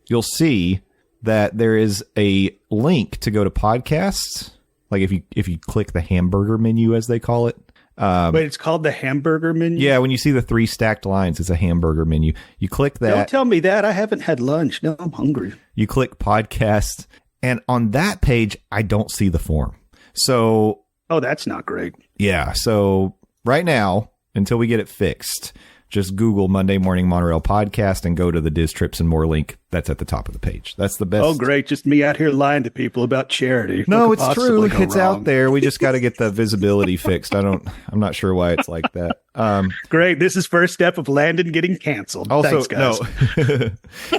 you'll see that there is a link to go to podcasts. Like if you click the hamburger menu, as they call it. Wait, it's called the hamburger menu? Yeah, when you see the 3 stacked lines, it's a hamburger menu. You click that. Don't tell me that. I haven't had lunch. No, I'm hungry. You click podcast, and on that page, I don't see the form. So... Oh, that's not great. Yeah, so right now, until we get it fixed, just Google Monday Morning Monorail Podcast and go to the Diz Trips and More link. That's at the top of the page. That's the best. Oh, great. Just me out here lying to people about charity. No, it's true. It's out there. We just got to get the visibility fixed. I'm not sure why it's like that. Great. This is first step of Landon getting canceled. Also, thanks, guys. No.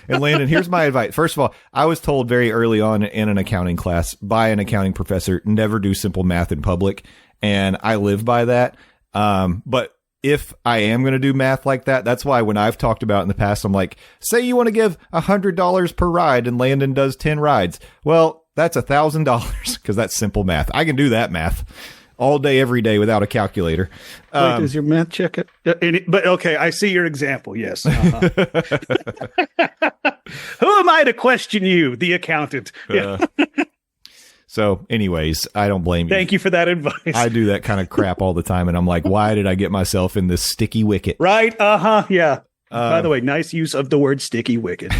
And Landon, here's my advice. First of all, I was told very early on in an accounting class by an accounting professor, never do simple math in public. And I live by that. But if I am going to do math like that, that's why when I've talked about in the past, I'm like, say you want to give $100 per ride and Landon does 10 rides. Well, that's $1,000 because that's simple math. I can do that math all day, every day without a calculator. Wait, does your math check it? But okay, I see your example. Yes. Uh-huh. Who am I to question you, the accountant? Yeah. So anyways, I don't blame you. Thank you for that advice. I do that kind of crap all the time. And I'm like, why did I get myself in this sticky wicket? Right. Uh-huh. Yeah. By the way, nice use of the word sticky wicket.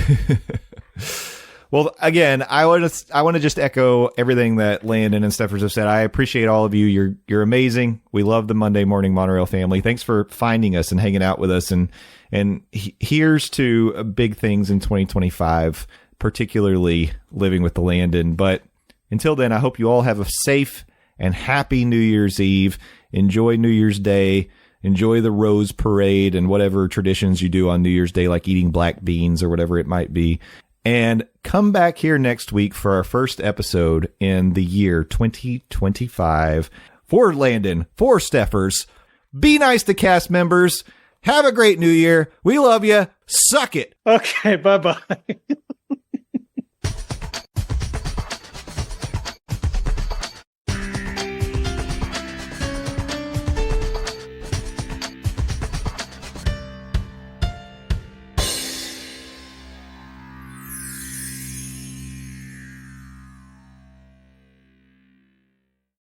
Well, again, I want to just echo everything that Landon and Stephers have said. I appreciate all of you. You're amazing. We love the Monday Morning Monorail family. Thanks for finding us and hanging out with us. And here's to big things in 2025, particularly living with the Landon. But until then, I hope you all have a safe and happy New Year's Eve. Enjoy New Year's Day. Enjoy the Rose Parade and whatever traditions you do on New Year's Day, like eating black beans or whatever it might be. And come back here next week for our first episode in the year 2025. For Landon, for Stephers, be nice to cast members. Have a great New Year. We love you. Suck it. Okay, bye-bye.